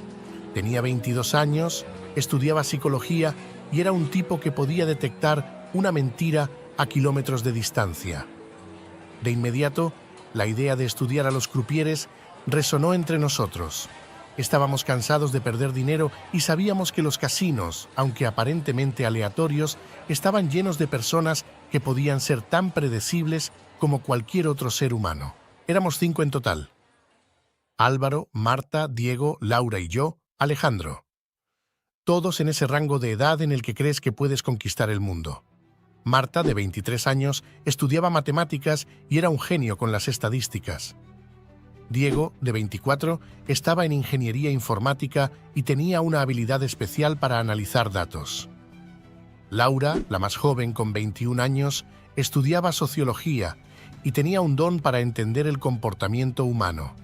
Tenía 22 años, estudiaba psicología y era un tipo que podía detectar una mentira a kilómetros de distancia. De inmediato, la idea de estudiar a los crupieres resonó entre nosotros. Estábamos cansados de perder dinero y sabíamos que los casinos, aunque aparentemente aleatorios, estaban llenos de personas que podían ser tan predecibles como cualquier otro ser humano. Éramos 5 en total: Álvaro, Marta, Diego, Laura y yo, Alejandro. Todos en ese rango de edad en el que crees que puedes conquistar el mundo. Marta, de 23 años, estudiaba matemáticas y era un genio con las estadísticas. Diego, de 24, estaba en ingeniería informática y tenía una habilidad especial para analizar datos. Laura, la más joven, con 21 años, estudiaba sociología y tenía un don para entender el comportamiento humano.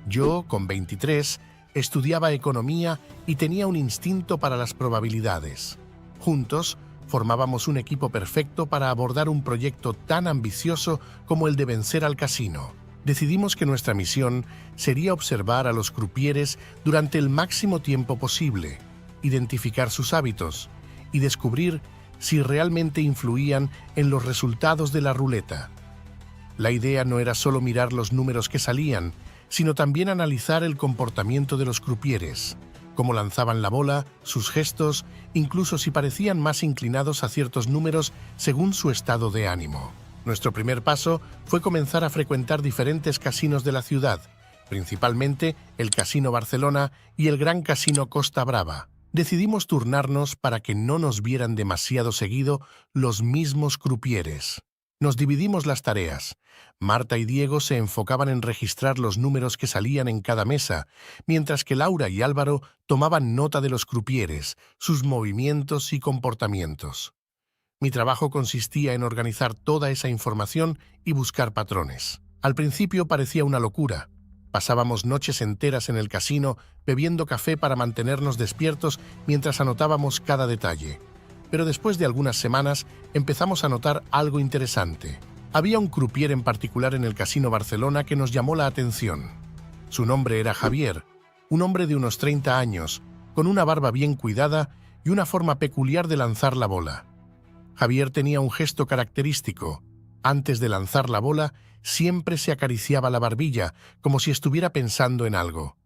Yo, con 23, estudiaba economía y tenía un instinto para las probabilidades. Juntos, formábamos un equipo perfecto para abordar un proyecto tan ambicioso como el de vencer al casino. Decidimos que nuestra misión sería observar a los crupieres durante el máximo tiempo posible, identificar sus hábitos y descubrir si realmente influían en los resultados de la ruleta. La idea no era solo mirar los números que salían, sino también analizar el comportamiento de los crupieres, cómo lanzaban la bola, sus gestos, incluso si parecían más inclinados a ciertos números según su estado de ánimo. Nuestro primer paso fue comenzar a frecuentar diferentes casinos de la ciudad, principalmente el Casino Barcelona y el Gran Casino Costa Brava. Decidimos turnarnos para que no nos vieran demasiado seguido los mismos crupieres. Nos dividimos las tareas. Marta y Diego se enfocaban en registrar los números que salían en cada mesa, mientras que Laura y Álvaro tomaban nota de los crupieres, sus movimientos y comportamientos. Mi trabajo consistía en organizar toda esa información y buscar patrones. Al principio parecía una locura. Pasábamos noches enteras en el casino bebiendo café para mantenernos despiertos mientras anotábamos cada detalle. Pero después de algunas semanas empezamos a notar algo interesante. Había un croupier en particular en el Casino Barcelona que nos llamó la atención. Su nombre era Javier, un hombre de unos 30 años, con una barba bien cuidada y una forma peculiar de lanzar la bola. Javier tenía un gesto característico. Antes de lanzar la bola, siempre se acariciaba la barbilla, como si estuviera pensando en algo.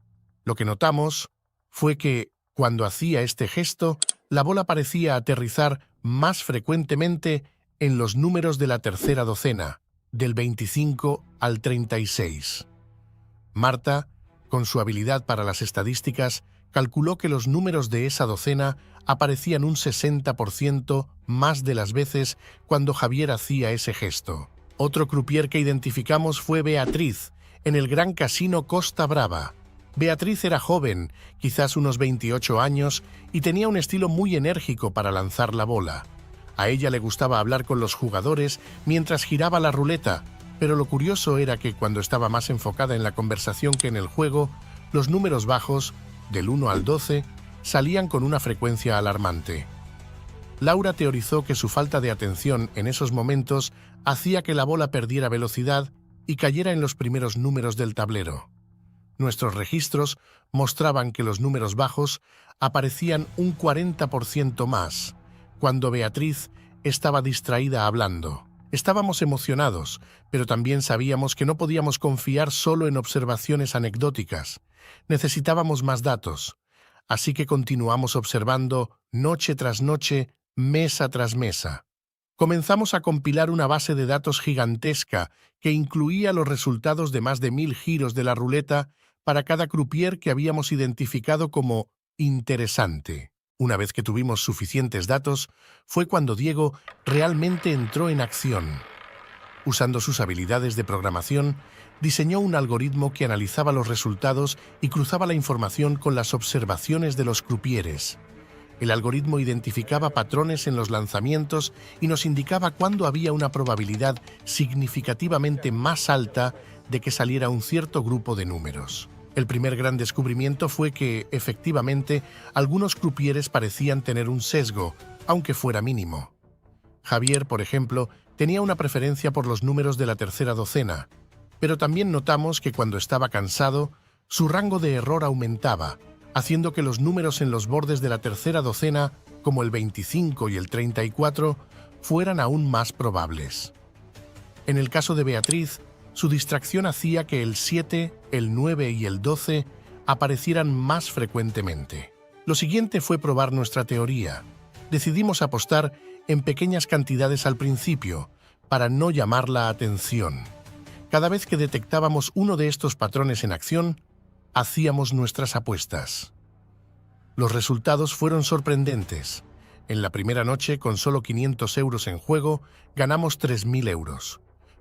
Lo que notamos fue que, cuando hacía este gesto, la bola parecía aterrizar más frecuentemente en los números de la tercera docena, del 25 al 36. Marta, con su habilidad para las estadísticas, calculó que los números de esa docena aparecían un 60% más de las veces cuando Javier hacía ese gesto. Otro croupier que identificamos fue Beatriz, en el Gran Casino Costa Brava. Beatriz era joven, quizás unos 28 años, y tenía un estilo muy enérgico para lanzar la bola. A ella le gustaba hablar con los jugadores mientras giraba la ruleta, pero lo curioso era que cuando estaba más enfocada en la conversación que en el juego, los números bajos, del 1 al 12, salían con una frecuencia alarmante. Laura teorizó que su falta de atención en esos momentos hacía que la bola perdiera velocidad y cayera en los primeros números del tablero. Nuestros registros mostraban que los números bajos aparecían un 40% más, cuando Beatriz estaba distraída hablando. Estábamos emocionados, pero también sabíamos que no podíamos confiar solo en observaciones anecdóticas. Necesitábamos más datos. Así que continuamos observando noche tras noche, mesa tras mesa. Comenzamos a compilar una base de datos gigantesca que incluía los resultados de más de 1000 giros de la ruleta para cada croupier que habíamos identificado como interesante. Una vez que tuvimos suficientes datos, fue cuando Diego realmente entró en acción. Usando sus habilidades de programación, diseñó un algoritmo que analizaba los resultados y cruzaba la información con las observaciones de los croupieres. El algoritmo identificaba patrones en los lanzamientos y nos indicaba cuándo había una probabilidad significativamente más alta de que saliera un cierto grupo de números. El primer gran descubrimiento fue que, efectivamente, algunos crupieres parecían tener un sesgo, aunque fuera mínimo. Javier, por ejemplo, tenía una preferencia por los números de la tercera docena, pero también notamos que cuando estaba cansado, su rango de error aumentaba, haciendo que los números en los bordes de la tercera docena, como el 25 y el 34, fueran aún más probables. En el caso de Beatriz, su distracción hacía que el 7, el 9 y el 12 aparecieran más frecuentemente. Lo siguiente fue probar nuestra teoría. Decidimos apostar en pequeñas cantidades al principio, para no llamar la atención. Cada vez que detectábamos uno de estos patrones en acción, hacíamos nuestras apuestas. Los resultados fueron sorprendentes. En la primera noche, con solo 500 euros en juego, ganamos 3.000 euros.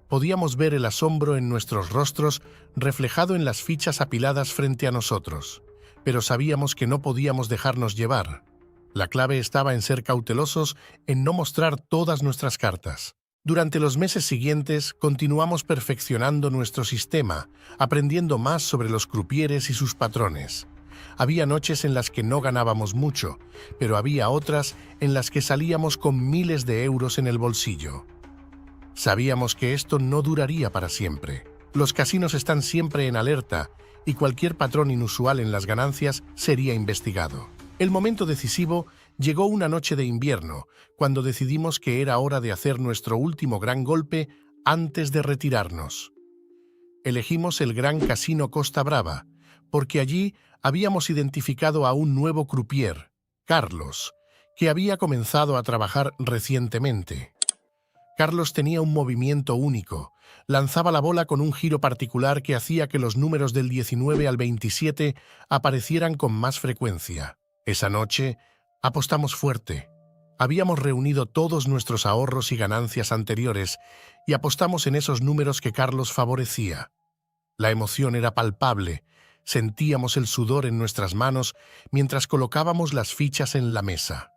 Podíamos ver el asombro en nuestros rostros reflejado en las fichas apiladas frente a nosotros, pero sabíamos que no podíamos dejarnos llevar. La clave estaba en ser cautelosos, en no mostrar todas nuestras cartas. Durante los meses siguientes, continuamos perfeccionando nuestro sistema, aprendiendo más sobre los crupieres y sus patrones. Había noches en las que no ganábamos mucho, pero había otras en las que salíamos con miles de euros en el bolsillo. Sabíamos que esto no duraría para siempre. Los casinos están siempre en alerta y cualquier patrón inusual en las ganancias sería investigado. El momento decisivo llegó una noche de invierno, cuando decidimos que era hora de hacer nuestro último gran golpe antes de retirarnos. Elegimos el Gran Casino Costa Brava, porque allí habíamos identificado a un nuevo croupier, Carlos, que había comenzado a trabajar recientemente. Carlos tenía un movimiento único. Lanzaba la bola con un giro particular que hacía que los números del 19 al 27 aparecieran con más frecuencia. Esa noche apostamos fuerte. Habíamos reunido todos nuestros ahorros y ganancias anteriores y apostamos en esos números que Carlos favorecía. La emoción era palpable. Sentíamos el sudor en nuestras manos mientras colocábamos las fichas en la mesa.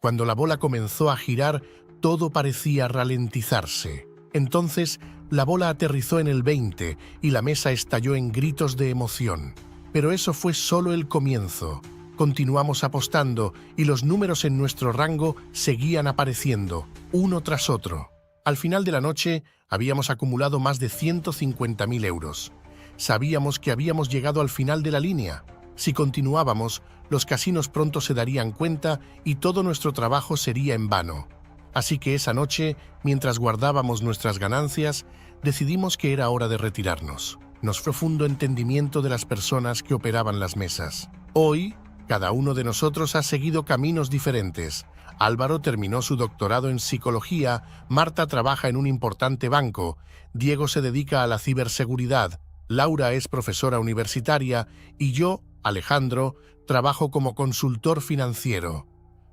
Cuando la bola comenzó a girar, todo parecía ralentizarse. Entonces, la bola aterrizó en el 20 y la mesa estalló en gritos de emoción. Pero eso fue solo el comienzo. Continuamos apostando y los números en nuestro rango seguían apareciendo, uno tras otro. Al final de la noche, habíamos acumulado más de 150.000 euros. Sabíamos que habíamos llegado al final de la línea. Si continuábamos, los casinos pronto se darían cuenta y todo nuestro trabajo sería en vano. Así que esa noche, mientras guardábamos nuestras ganancias, decidimos que era hora de retirarnos. Nos profundo entendimiento de las personas que operaban las mesas. Hoy, cada uno de nosotros ha seguido caminos diferentes. Álvaro terminó su doctorado en psicología, Marta trabaja en un importante banco, Diego se dedica a la ciberseguridad, Laura es profesora universitaria y yo, Alejandro, trabajo como consultor financiero.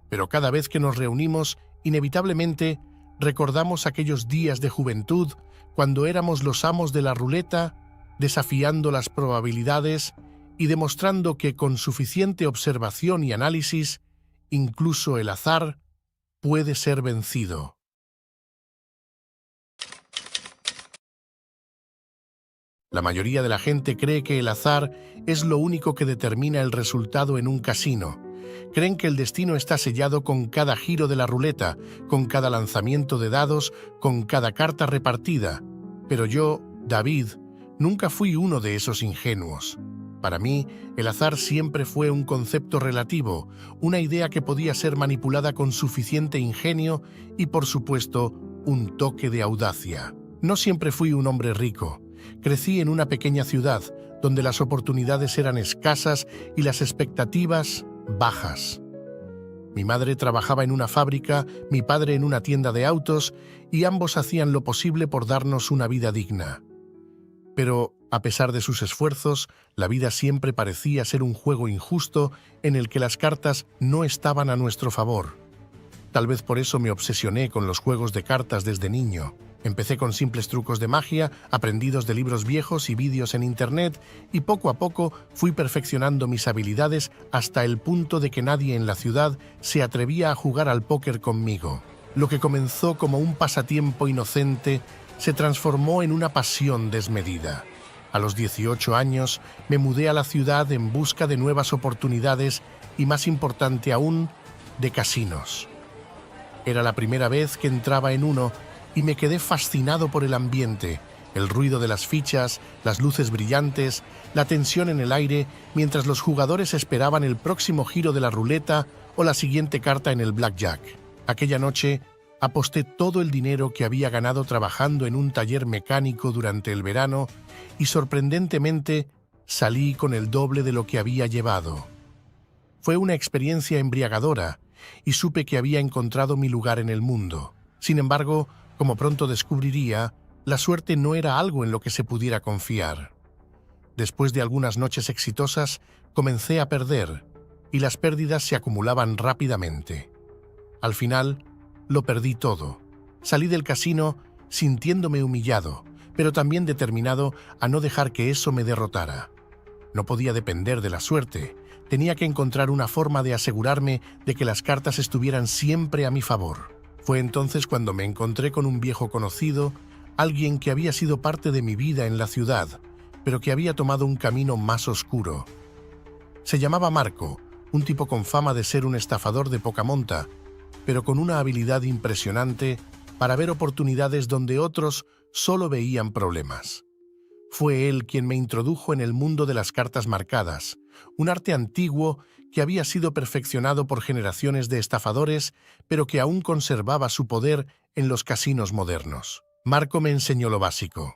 Pero cada vez que nos reunimos, inevitablemente, recordamos aquellos días de juventud cuando éramos los amos de la ruleta, desafiando las probabilidades y demostrando que con suficiente observación y análisis, incluso el azar puede ser vencido. La mayoría de la gente cree que el azar es lo único que determina el resultado en un casino. Creen que el destino está sellado con cada giro de la ruleta, con cada lanzamiento de dados, con cada carta repartida. Pero yo, David, nunca fui uno de esos ingenuos. Para mí, el azar siempre fue un concepto relativo, una idea que podía ser manipulada con suficiente ingenio y, por supuesto, un toque de audacia. No siempre fui un hombre rico. Crecí en una pequeña ciudad, donde las oportunidades eran escasas y las expectativas bajas. Mi madre trabajaba en una fábrica, mi padre en una tienda de autos, y ambos hacían lo posible por darnos una vida digna. Pero, a pesar de sus esfuerzos, la vida siempre parecía ser un juego injusto en el que las cartas no estaban a nuestro favor. Tal vez por eso me obsesioné con los juegos de cartas desde niño. Empecé con simples trucos de magia, aprendidos de libros viejos y vídeos en Internet, y poco a poco fui perfeccionando mis habilidades hasta el punto de que nadie en la ciudad se atrevía a jugar al póker conmigo. Lo que comenzó como un pasatiempo inocente se transformó en una pasión desmedida. A los 18 años me mudé a la ciudad en busca de nuevas oportunidades y, más importante aún, de casinos. Era la primera vez que entraba en uno y me quedé fascinado por el ambiente, el ruido de las fichas, las luces brillantes, la tensión en el aire mientras los jugadores esperaban el próximo giro de la ruleta o la siguiente carta en el blackjack. Aquella noche aposté todo el dinero que había ganado trabajando en un taller mecánico durante el verano y, sorprendentemente, salí con el doble de lo que había llevado. Fue una experiencia embriagadora y supe que había encontrado mi lugar en el mundo. Sin embargo, como pronto descubriría, la suerte no era algo en lo que se pudiera confiar. Después de algunas noches exitosas, comencé a perder, y las pérdidas se acumulaban rápidamente. Al final, lo perdí todo. Salí del casino sintiéndome humillado, pero también determinado a no dejar que eso me derrotara. No podía depender de la suerte. Tenía que encontrar una forma de asegurarme de que las cartas estuvieran siempre a mi favor. Fue entonces cuando me encontré con un viejo conocido, alguien que había sido parte de mi vida en la ciudad, pero que había tomado un camino más oscuro. Se llamaba Marco, un tipo con fama de ser un estafador de poca monta, pero con una habilidad impresionante para ver oportunidades donde otros solo veían problemas. Fue él quien me introdujo en el mundo de las cartas marcadas, un arte antiguo que había sido perfeccionado por generaciones de estafadores, pero que aún conservaba su poder en los casinos modernos. Marco me enseñó lo básico: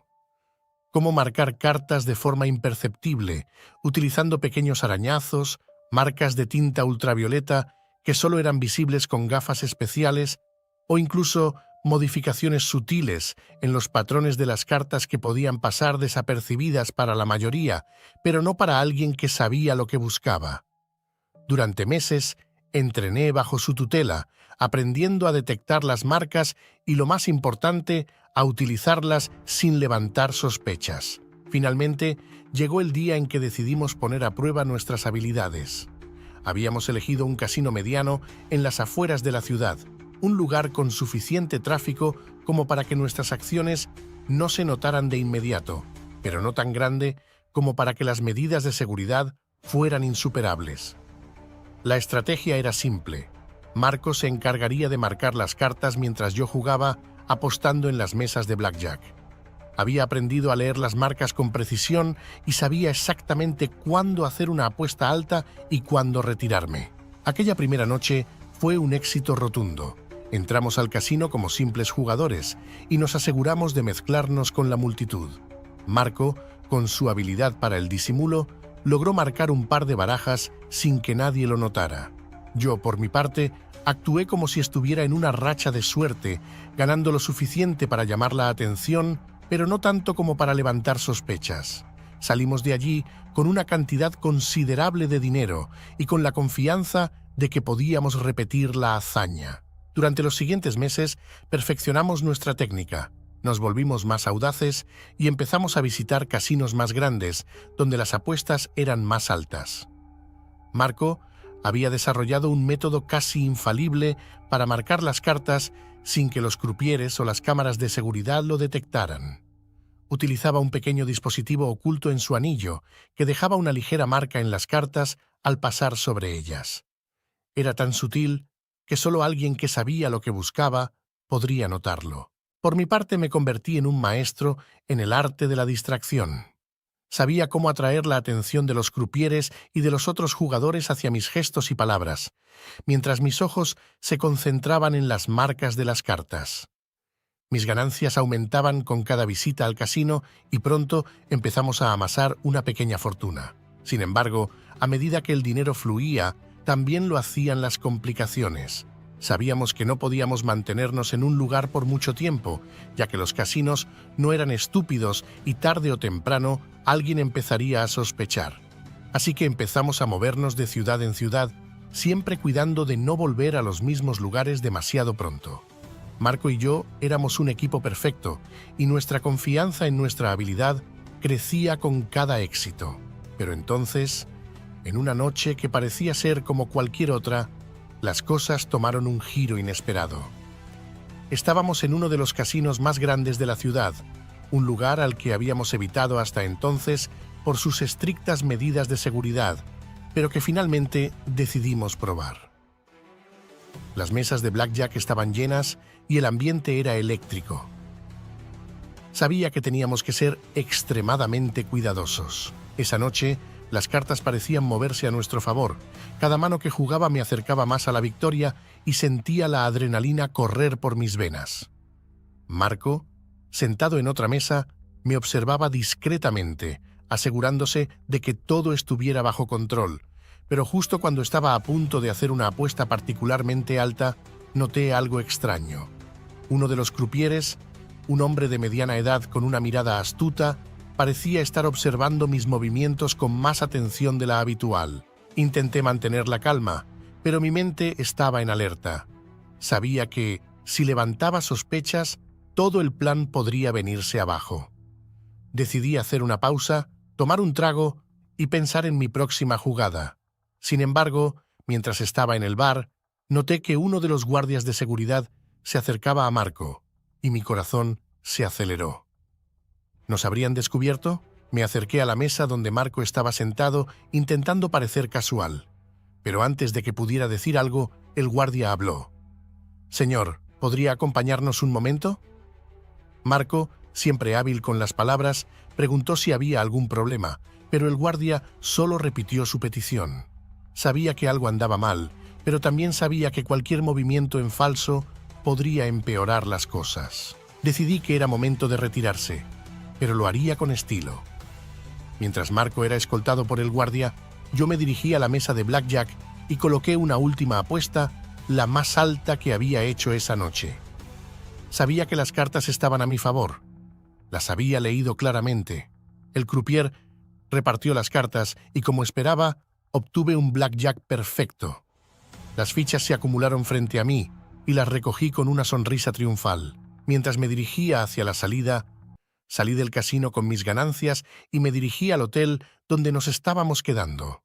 cómo marcar cartas de forma imperceptible, utilizando pequeños arañazos, marcas de tinta ultravioleta que solo eran visibles con gafas especiales, o incluso modificaciones sutiles en los patrones de las cartas que podían pasar desapercibidas para la mayoría, pero no para alguien que sabía lo que buscaba. Durante meses, entrené bajo su tutela, aprendiendo a detectar las marcas y, lo más importante, a utilizarlas sin levantar sospechas. Finalmente, llegó el día en que decidimos poner a prueba nuestras habilidades. Habíamos elegido un casino mediano en las afueras de la ciudad, un lugar con suficiente tráfico como para que nuestras acciones no se notaran de inmediato, pero no tan grande como para que las medidas de seguridad fueran insuperables. La estrategia era simple. Marco se encargaría de marcar las cartas mientras yo jugaba, apostando en las mesas de blackjack. Había aprendido a leer las marcas con precisión y sabía exactamente cuándo hacer una apuesta alta y cuándo retirarme. Aquella primera noche fue un éxito rotundo. Entramos al casino como simples jugadores y nos aseguramos de mezclarnos con la multitud. Marco, con su habilidad para el disimulo, logró marcar un par de barajas sin que nadie lo notara. Yo, por mi parte, actué como si estuviera en una racha de suerte, ganando lo suficiente para llamar la atención, pero no tanto como para levantar sospechas. Salimos de allí con una cantidad considerable de dinero y con la confianza de que podíamos repetir la hazaña. Durante los siguientes meses perfeccionamos nuestra técnica, nos volvimos más audaces y empezamos a visitar casinos más grandes, donde las apuestas eran más altas. Marco había desarrollado un método casi infalible para marcar las cartas sin que los crupieres o las cámaras de seguridad lo detectaran. Utilizaba un pequeño dispositivo oculto en su anillo que dejaba una ligera marca en las cartas al pasar sobre ellas. Era tan sutil que solo alguien que sabía lo que buscaba podría notarlo. Por mi parte, me convertí en un maestro en el arte de la distracción. Sabía cómo atraer la atención de los crupieres y de los otros jugadores hacia mis gestos y palabras, mientras mis ojos se concentraban en las marcas de las cartas. Mis ganancias aumentaban con cada visita al casino y pronto empezamos a amasar una pequeña fortuna. Sin embargo, a medida que el dinero fluía, también lo hacían las complicaciones. Sabíamos que no podíamos mantenernos en un lugar por mucho tiempo, ya que los casinos no eran estúpidos y tarde o temprano alguien empezaría a sospechar. Así que empezamos a movernos de ciudad en ciudad, siempre cuidando de no volver a los mismos lugares demasiado pronto. Marco y yo éramos un equipo perfecto, y nuestra confianza en nuestra habilidad crecía con cada éxito. Pero entonces, en una noche que parecía ser como cualquier otra, las cosas tomaron un giro inesperado. Estábamos en uno de los casinos más grandes de la ciudad, un lugar al que habíamos evitado hasta entonces por sus estrictas medidas de seguridad, pero que finalmente decidimos probar. Las mesas de blackjack estaban llenas y el ambiente era eléctrico. Sabía que teníamos que ser extremadamente cuidadosos. Esa noche, las cartas parecían moverse a nuestro favor. Cada mano que jugaba me acercaba más a la victoria y sentía la adrenalina correr por mis venas. Marco, sentado en otra mesa, me observaba discretamente, asegurándose de que todo estuviera bajo control, pero justo cuando estaba a punto de hacer una apuesta particularmente alta, noté algo extraño. Uno de los crupieres, un hombre de mediana edad con una mirada astuta, parecía estar observando mis movimientos con más atención de la habitual. Intenté mantener la calma, pero mi mente estaba en alerta. Sabía que, si levantaba sospechas, todo el plan podría venirse abajo. Decidí hacer una pausa, tomar un trago y pensar en mi próxima jugada. Sin embargo, mientras estaba en el bar, noté que uno de los guardias de seguridad se acercaba a Marco, y mi corazón se aceleró. ¿Nos habrían descubierto? Me acerqué a la mesa donde Marco estaba sentado, intentando parecer casual. Pero antes de que pudiera decir algo, el guardia habló. «Señor, ¿podría acompañarnos un momento?» Marco, siempre hábil con las palabras, preguntó si había algún problema, pero el guardia solo repitió su petición. Sabía que algo andaba mal, pero también sabía que cualquier movimiento en falso podría empeorar las cosas. Decidí que era momento de retirarse, pero lo haría con estilo. Mientras Marco era escoltado por el guardia, yo me dirigí a la mesa de blackjack y coloqué una última apuesta, la más alta que había hecho esa noche. Sabía que las cartas estaban a mi favor. Las había leído claramente. El croupier repartió las cartas y, como esperaba, obtuve un blackjack perfecto. Las fichas se acumularon frente a mí y las recogí con una sonrisa triunfal. Mientras me dirigía hacia la salida, salí del casino con mis ganancias y me dirigí al hotel donde nos estábamos quedando.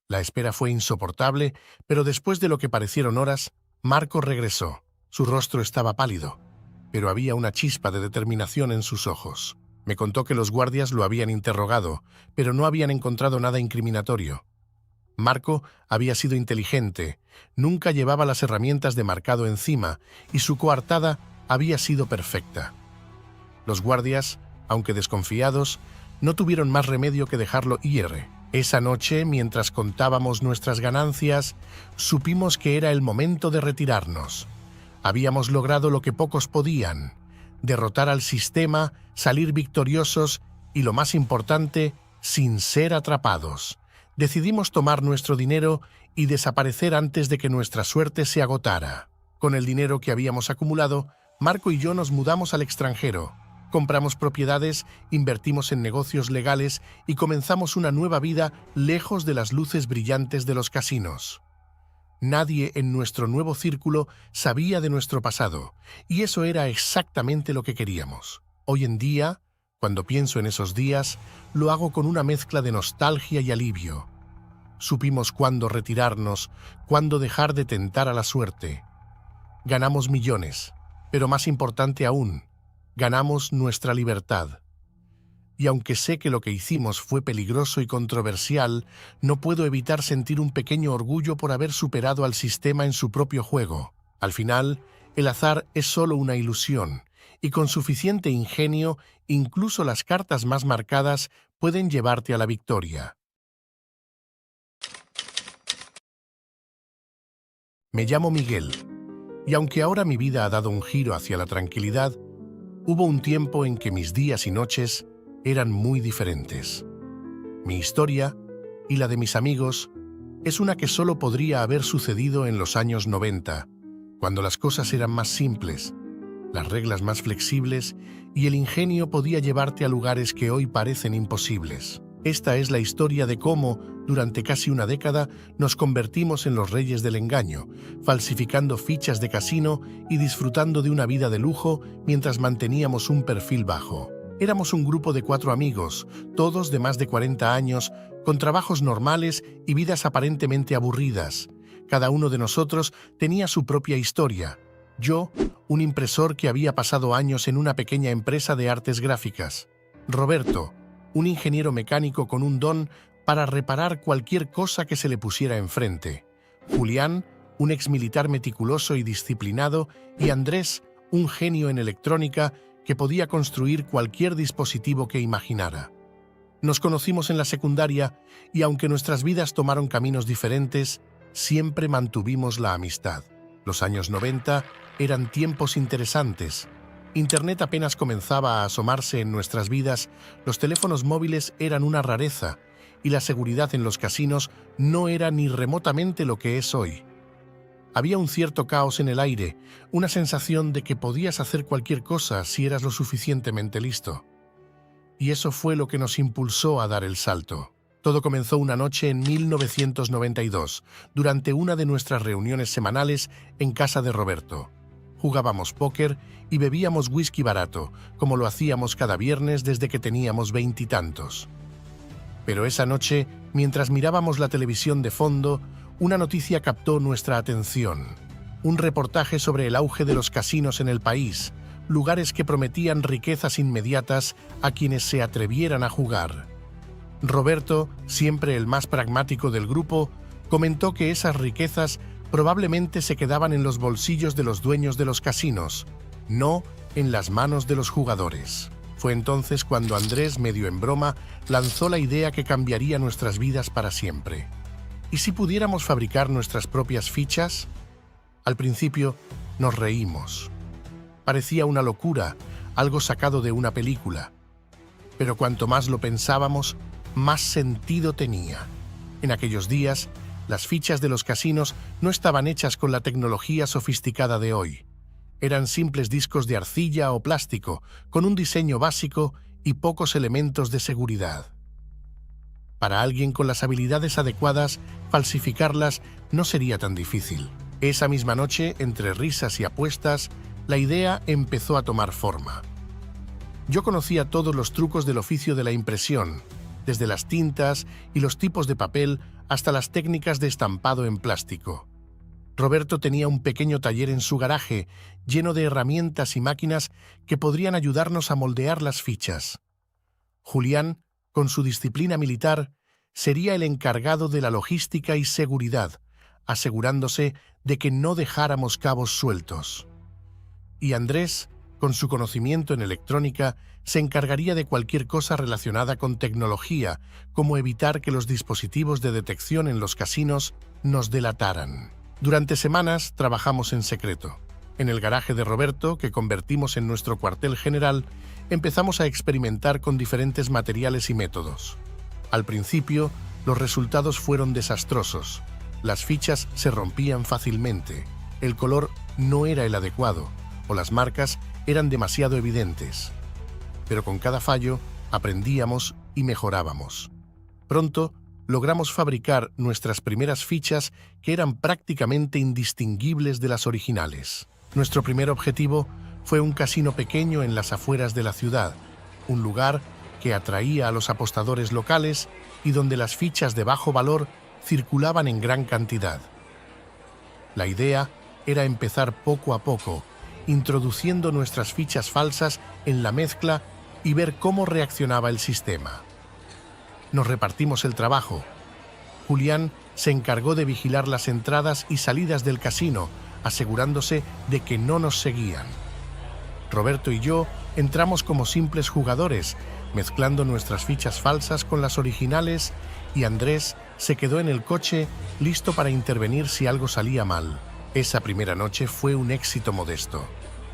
La espera fue insoportable, pero después de lo que parecieron horas, Marco regresó. Su rostro estaba pálido, pero había una chispa de determinación en sus ojos. Me contó que los guardias lo habían interrogado, pero no habían encontrado nada incriminatorio. Marco había sido inteligente, nunca llevaba las herramientas de marcado encima y su coartada había sido perfecta. Los guardias, aunque desconfiados, no tuvieron más remedio que dejarlo ir. Esa noche, mientras contábamos nuestras ganancias, supimos que era el momento de retirarnos. Habíamos logrado lo que pocos podían: derrotar al sistema, salir victoriosos y, lo más importante, sin ser atrapados. Decidimos tomar nuestro dinero y desaparecer antes de que nuestra suerte se agotara. Con el dinero que habíamos acumulado, Marco y yo nos mudamos al extranjero. Compramos propiedades, invertimos en negocios legales y comenzamos una nueva vida lejos de las luces brillantes de los casinos. Nadie en nuestro nuevo círculo sabía de nuestro pasado, y eso era exactamente lo que queríamos. Hoy en día, cuando pienso en esos días, lo hago con una mezcla de nostalgia y alivio. Supimos cuándo retirarnos, cuándo dejar de tentar a la suerte. Ganamos millones, pero más importante aún, ganamos nuestra libertad. Y aunque sé que lo que hicimos fue peligroso y controversial, no puedo evitar sentir un pequeño orgullo por haber superado al sistema en su propio juego. Al final, el azar es solo una ilusión, y con suficiente ingenio, incluso las cartas más marcadas pueden llevarte a la victoria. Me llamo Miguel, y aunque ahora mi vida ha dado un giro hacia la tranquilidad, hubo un tiempo en que mis días y noches eran muy diferentes. Mi historia, y la de mis amigos, es una que solo podría haber sucedido en los años 90, cuando las cosas eran más simples, las reglas más flexibles y el ingenio podía llevarte a lugares que hoy parecen imposibles. Esta es la historia de cómo, durante casi una década, nos convertimos en los reyes del engaño, falsificando fichas de casino y disfrutando de una vida de lujo mientras manteníamos un perfil bajo. Éramos un grupo de 4 amigos, todos de más de 40 años, con trabajos normales y vidas aparentemente aburridas. Cada uno de nosotros tenía su propia historia. Yo, un impresor que había pasado años en una pequeña empresa de artes gráficas. Roberto, un ingeniero mecánico con un don para reparar cualquier cosa que se le pusiera enfrente. Julián, un exmilitar meticuloso y disciplinado, y Andrés, un genio en electrónica que podía construir cualquier dispositivo que imaginara. Nos conocimos en la secundaria y aunque nuestras vidas tomaron caminos diferentes, siempre mantuvimos la amistad. Los años 90 eran tiempos interesantes. Internet apenas comenzaba a asomarse en nuestras vidas, los teléfonos móviles eran una rareza y la seguridad en los casinos no era ni remotamente lo que es hoy. Había un cierto caos en el aire, una sensación de que podías hacer cualquier cosa si eras lo suficientemente listo. Y eso fue lo que nos impulsó a dar el salto. Todo comenzó una noche en 1992, durante una de nuestras reuniones semanales en casa de Roberto. Jugábamos póker y bebíamos whisky barato, como lo hacíamos cada viernes desde que teníamos 20 y tantos. Pero esa noche, mientras mirábamos la televisión de fondo, una noticia captó nuestra atención. Un reportaje sobre el auge de los casinos en el país, lugares que prometían riquezas inmediatas a quienes se atrevieran a jugar. Roberto, siempre el más pragmático del grupo, comentó que esas riquezas probablemente se quedaban en los bolsillos de los dueños de los casinos, no en las manos de los jugadores. Fue entonces cuando Andrés, medio en broma, lanzó la idea que cambiaría nuestras vidas para siempre. ¿Y si pudiéramos fabricar nuestras propias fichas? Al principio nos reímos. Parecía una locura, algo sacado de una película. Pero cuanto más lo pensábamos, más sentido tenía. En aquellos días, las fichas de los casinos no estaban hechas con la tecnología sofisticada de hoy. Eran simples discos de arcilla o plástico, con un diseño básico y pocos elementos de seguridad. Para alguien con las habilidades adecuadas, falsificarlas no sería tan difícil. Esa misma noche, entre risas y apuestas, la idea empezó a tomar forma. Yo conocía todos los trucos del oficio de la impresión, desde las tintas y los tipos de papel hasta las técnicas de estampado en plástico. Roberto tenía un pequeño taller en su garaje, lleno de herramientas y máquinas que podrían ayudarnos a moldear las fichas. Julián, con su disciplina militar, sería el encargado de la logística y seguridad, asegurándose de que no dejáramos cabos sueltos. Y Andrés, con su conocimiento en electrónica, se encargaría de cualquier cosa relacionada con tecnología, como evitar que los dispositivos de detección en los casinos nos delataran. Durante semanas trabajamos en secreto. En el garaje de Roberto, que convertimos en nuestro cuartel general, empezamos a experimentar con diferentes materiales y métodos. Al principio, los resultados fueron desastrosos. Las fichas se rompían fácilmente, el color no era el adecuado, o las marcas eran demasiado evidentes. Pero con cada fallo, aprendíamos y mejorábamos. Pronto, logramos fabricar nuestras primeras fichas que eran prácticamente indistinguibles de las originales. Nuestro primer objetivo fue un casino pequeño en las afueras de la ciudad, un lugar que atraía a los apostadores locales y donde las fichas de bajo valor circulaban en gran cantidad. La idea era empezar poco a poco, introduciendo nuestras fichas falsas en la mezcla y ver cómo reaccionaba el sistema. Nos repartimos el trabajo. Julián se encargó de vigilar las entradas y salidas del casino, asegurándose de que no nos seguían. Roberto y yo entramos como simples jugadores, mezclando nuestras fichas falsas con las originales, y Andrés se quedó en el coche, listo para intervenir si algo salía mal. Esa primera noche fue un éxito modesto.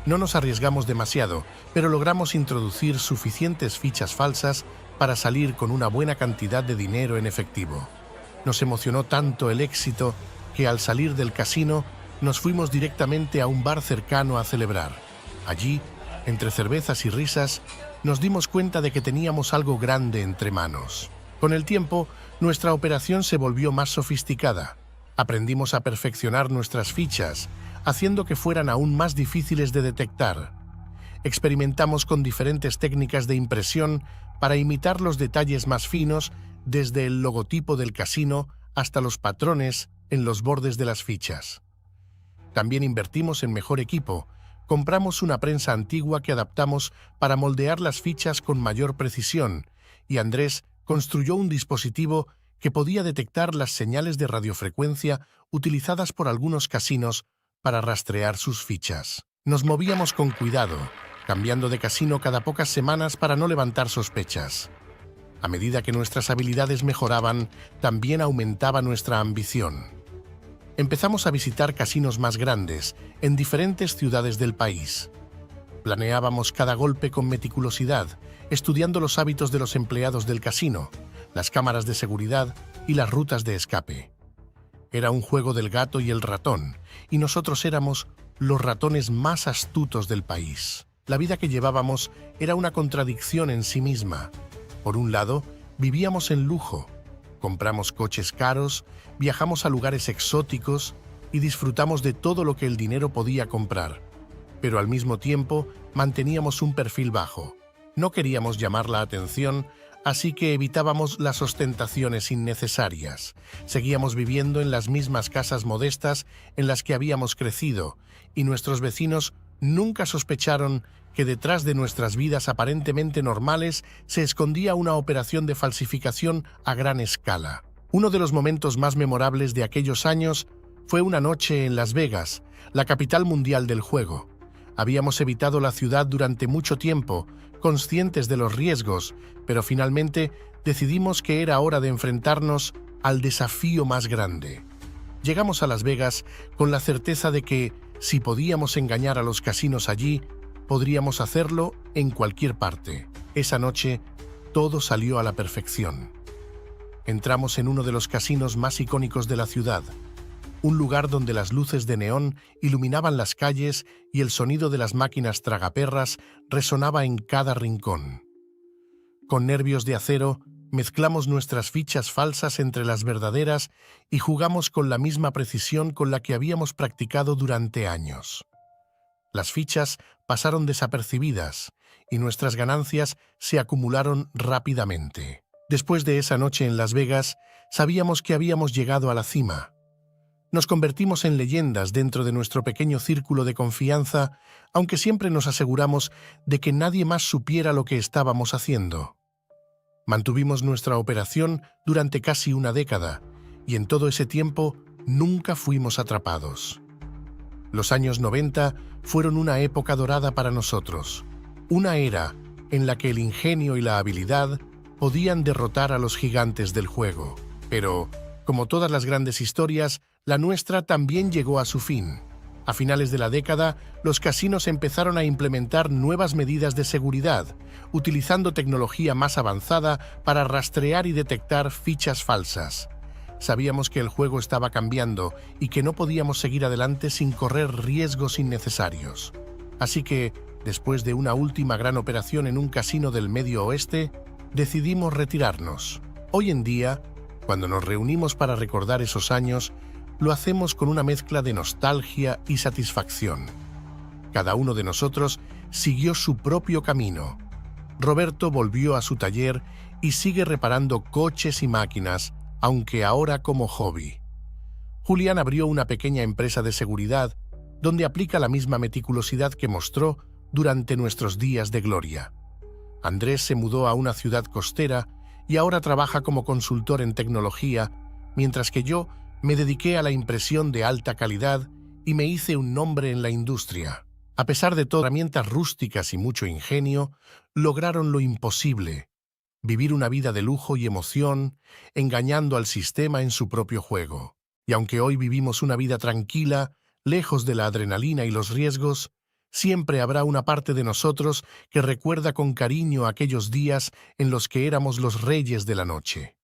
No nos arriesgamos demasiado, pero logramos introducir suficientes fichas falsas para salir con una buena cantidad de dinero en efectivo. Nos emocionó tanto el éxito que al salir del casino nos fuimos directamente a un bar cercano a celebrar. Allí, entre cervezas y risas, nos dimos cuenta de que teníamos algo grande entre manos. Con el tiempo, nuestra operación se volvió más sofisticada. Aprendimos a perfeccionar nuestras fichas, haciendo que fueran aún más difíciles de detectar. Experimentamos con diferentes técnicas de impresión para imitar los detalles más finos, desde el logotipo del casino hasta los patrones en los bordes de las fichas. También invertimos en mejor equipo, Compramos una prensa antigua que adaptamos para moldear las fichas con mayor precisión, y Andrés construyó un dispositivo que podía detectar las señales de radiofrecuencia utilizadas por algunos casinos para rastrear sus fichas. Nos movíamos con cuidado, cambiando de casino cada pocas semanas para no levantar sospechas. A medida que nuestras habilidades mejoraban, también aumentaba nuestra ambición. Empezamos a visitar casinos más grandes en diferentes ciudades del país. Planeábamos cada golpe con meticulosidad, estudiando los hábitos de los empleados del casino, las cámaras de seguridad y las rutas de escape. Era un juego del gato y el ratón, y nosotros éramos los ratones más astutos del país. La vida que llevábamos era una contradicción en sí misma. Por un lado, vivíamos en lujo. Compramos coches caros, viajamos a lugares exóticos y disfrutamos de todo lo que el dinero podía comprar. Pero al mismo tiempo manteníamos un perfil bajo. No queríamos llamar la atención, así que evitábamos las ostentaciones innecesarias. Seguíamos viviendo en las mismas casas modestas en las que habíamos crecido, y nuestros vecinos nunca sospecharon que detrás de nuestras vidas aparentemente normales se escondía una operación de falsificación a gran escala. Uno de los momentos más memorables de aquellos años fue una noche en Las Vegas, la capital mundial del juego. Habíamos evitado la ciudad durante mucho tiempo, conscientes de los riesgos, pero finalmente decidimos que era hora de enfrentarnos al desafío más grande. Llegamos a Las Vegas con la certeza de que, si podíamos engañar a los casinos allí, podríamos hacerlo en cualquier parte. Esa noche, todo salió a la perfección. Entramos en uno de los casinos más icónicos de la ciudad, un lugar donde las luces de neón iluminaban las calles y el sonido de las máquinas tragaperras resonaba en cada rincón. Con nervios de acero, mezclamos nuestras fichas falsas entre las verdaderas y jugamos con la misma precisión con la que habíamos practicado durante años. Las fichas pasaron desapercibidas y nuestras ganancias se acumularon rápidamente. Después de esa noche en Las Vegas, sabíamos que habíamos llegado a la cima. Nos convertimos en leyendas dentro de nuestro pequeño círculo de confianza, aunque siempre nos aseguramos de que nadie más supiera lo que estábamos haciendo. Mantuvimos nuestra operación durante casi una década, y en todo ese tiempo nunca fuimos atrapados. Los años 90 fueron una época dorada para nosotros, una era en la que el ingenio y la habilidad podían derrotar a los gigantes del juego. Pero, como todas las grandes historias, la nuestra también llegó a su fin. A finales de la década, los casinos empezaron a implementar nuevas medidas de seguridad, utilizando tecnología más avanzada para rastrear y detectar fichas falsas. Sabíamos que el juego estaba cambiando y que no podíamos seguir adelante sin correr riesgos innecesarios. Así que, después de una última gran operación en un casino del Medio Oeste, decidimos retirarnos. Hoy en día, cuando nos reunimos para recordar esos años, lo hacemos con una mezcla de nostalgia y satisfacción. Cada uno de nosotros siguió su propio camino. Roberto volvió a su taller y sigue reparando coches y máquinas, aunque ahora como hobby. Julián abrió una pequeña empresa de seguridad donde aplica la misma meticulosidad que mostró durante nuestros días de gloria. Andrés se mudó a una ciudad costera y ahora trabaja como consultor en tecnología, mientras que yo me dediqué a la impresión de alta calidad y me hice un nombre en la industria. A pesar de todo, herramientas rústicas y mucho ingenio, lograron lo imposible: vivir una vida de lujo y emoción, engañando al sistema en su propio juego. Y aunque hoy vivimos una vida tranquila, lejos de la adrenalina y los riesgos, siempre habrá una parte de nosotros que recuerda con cariño aquellos días en los que éramos los reyes de la noche.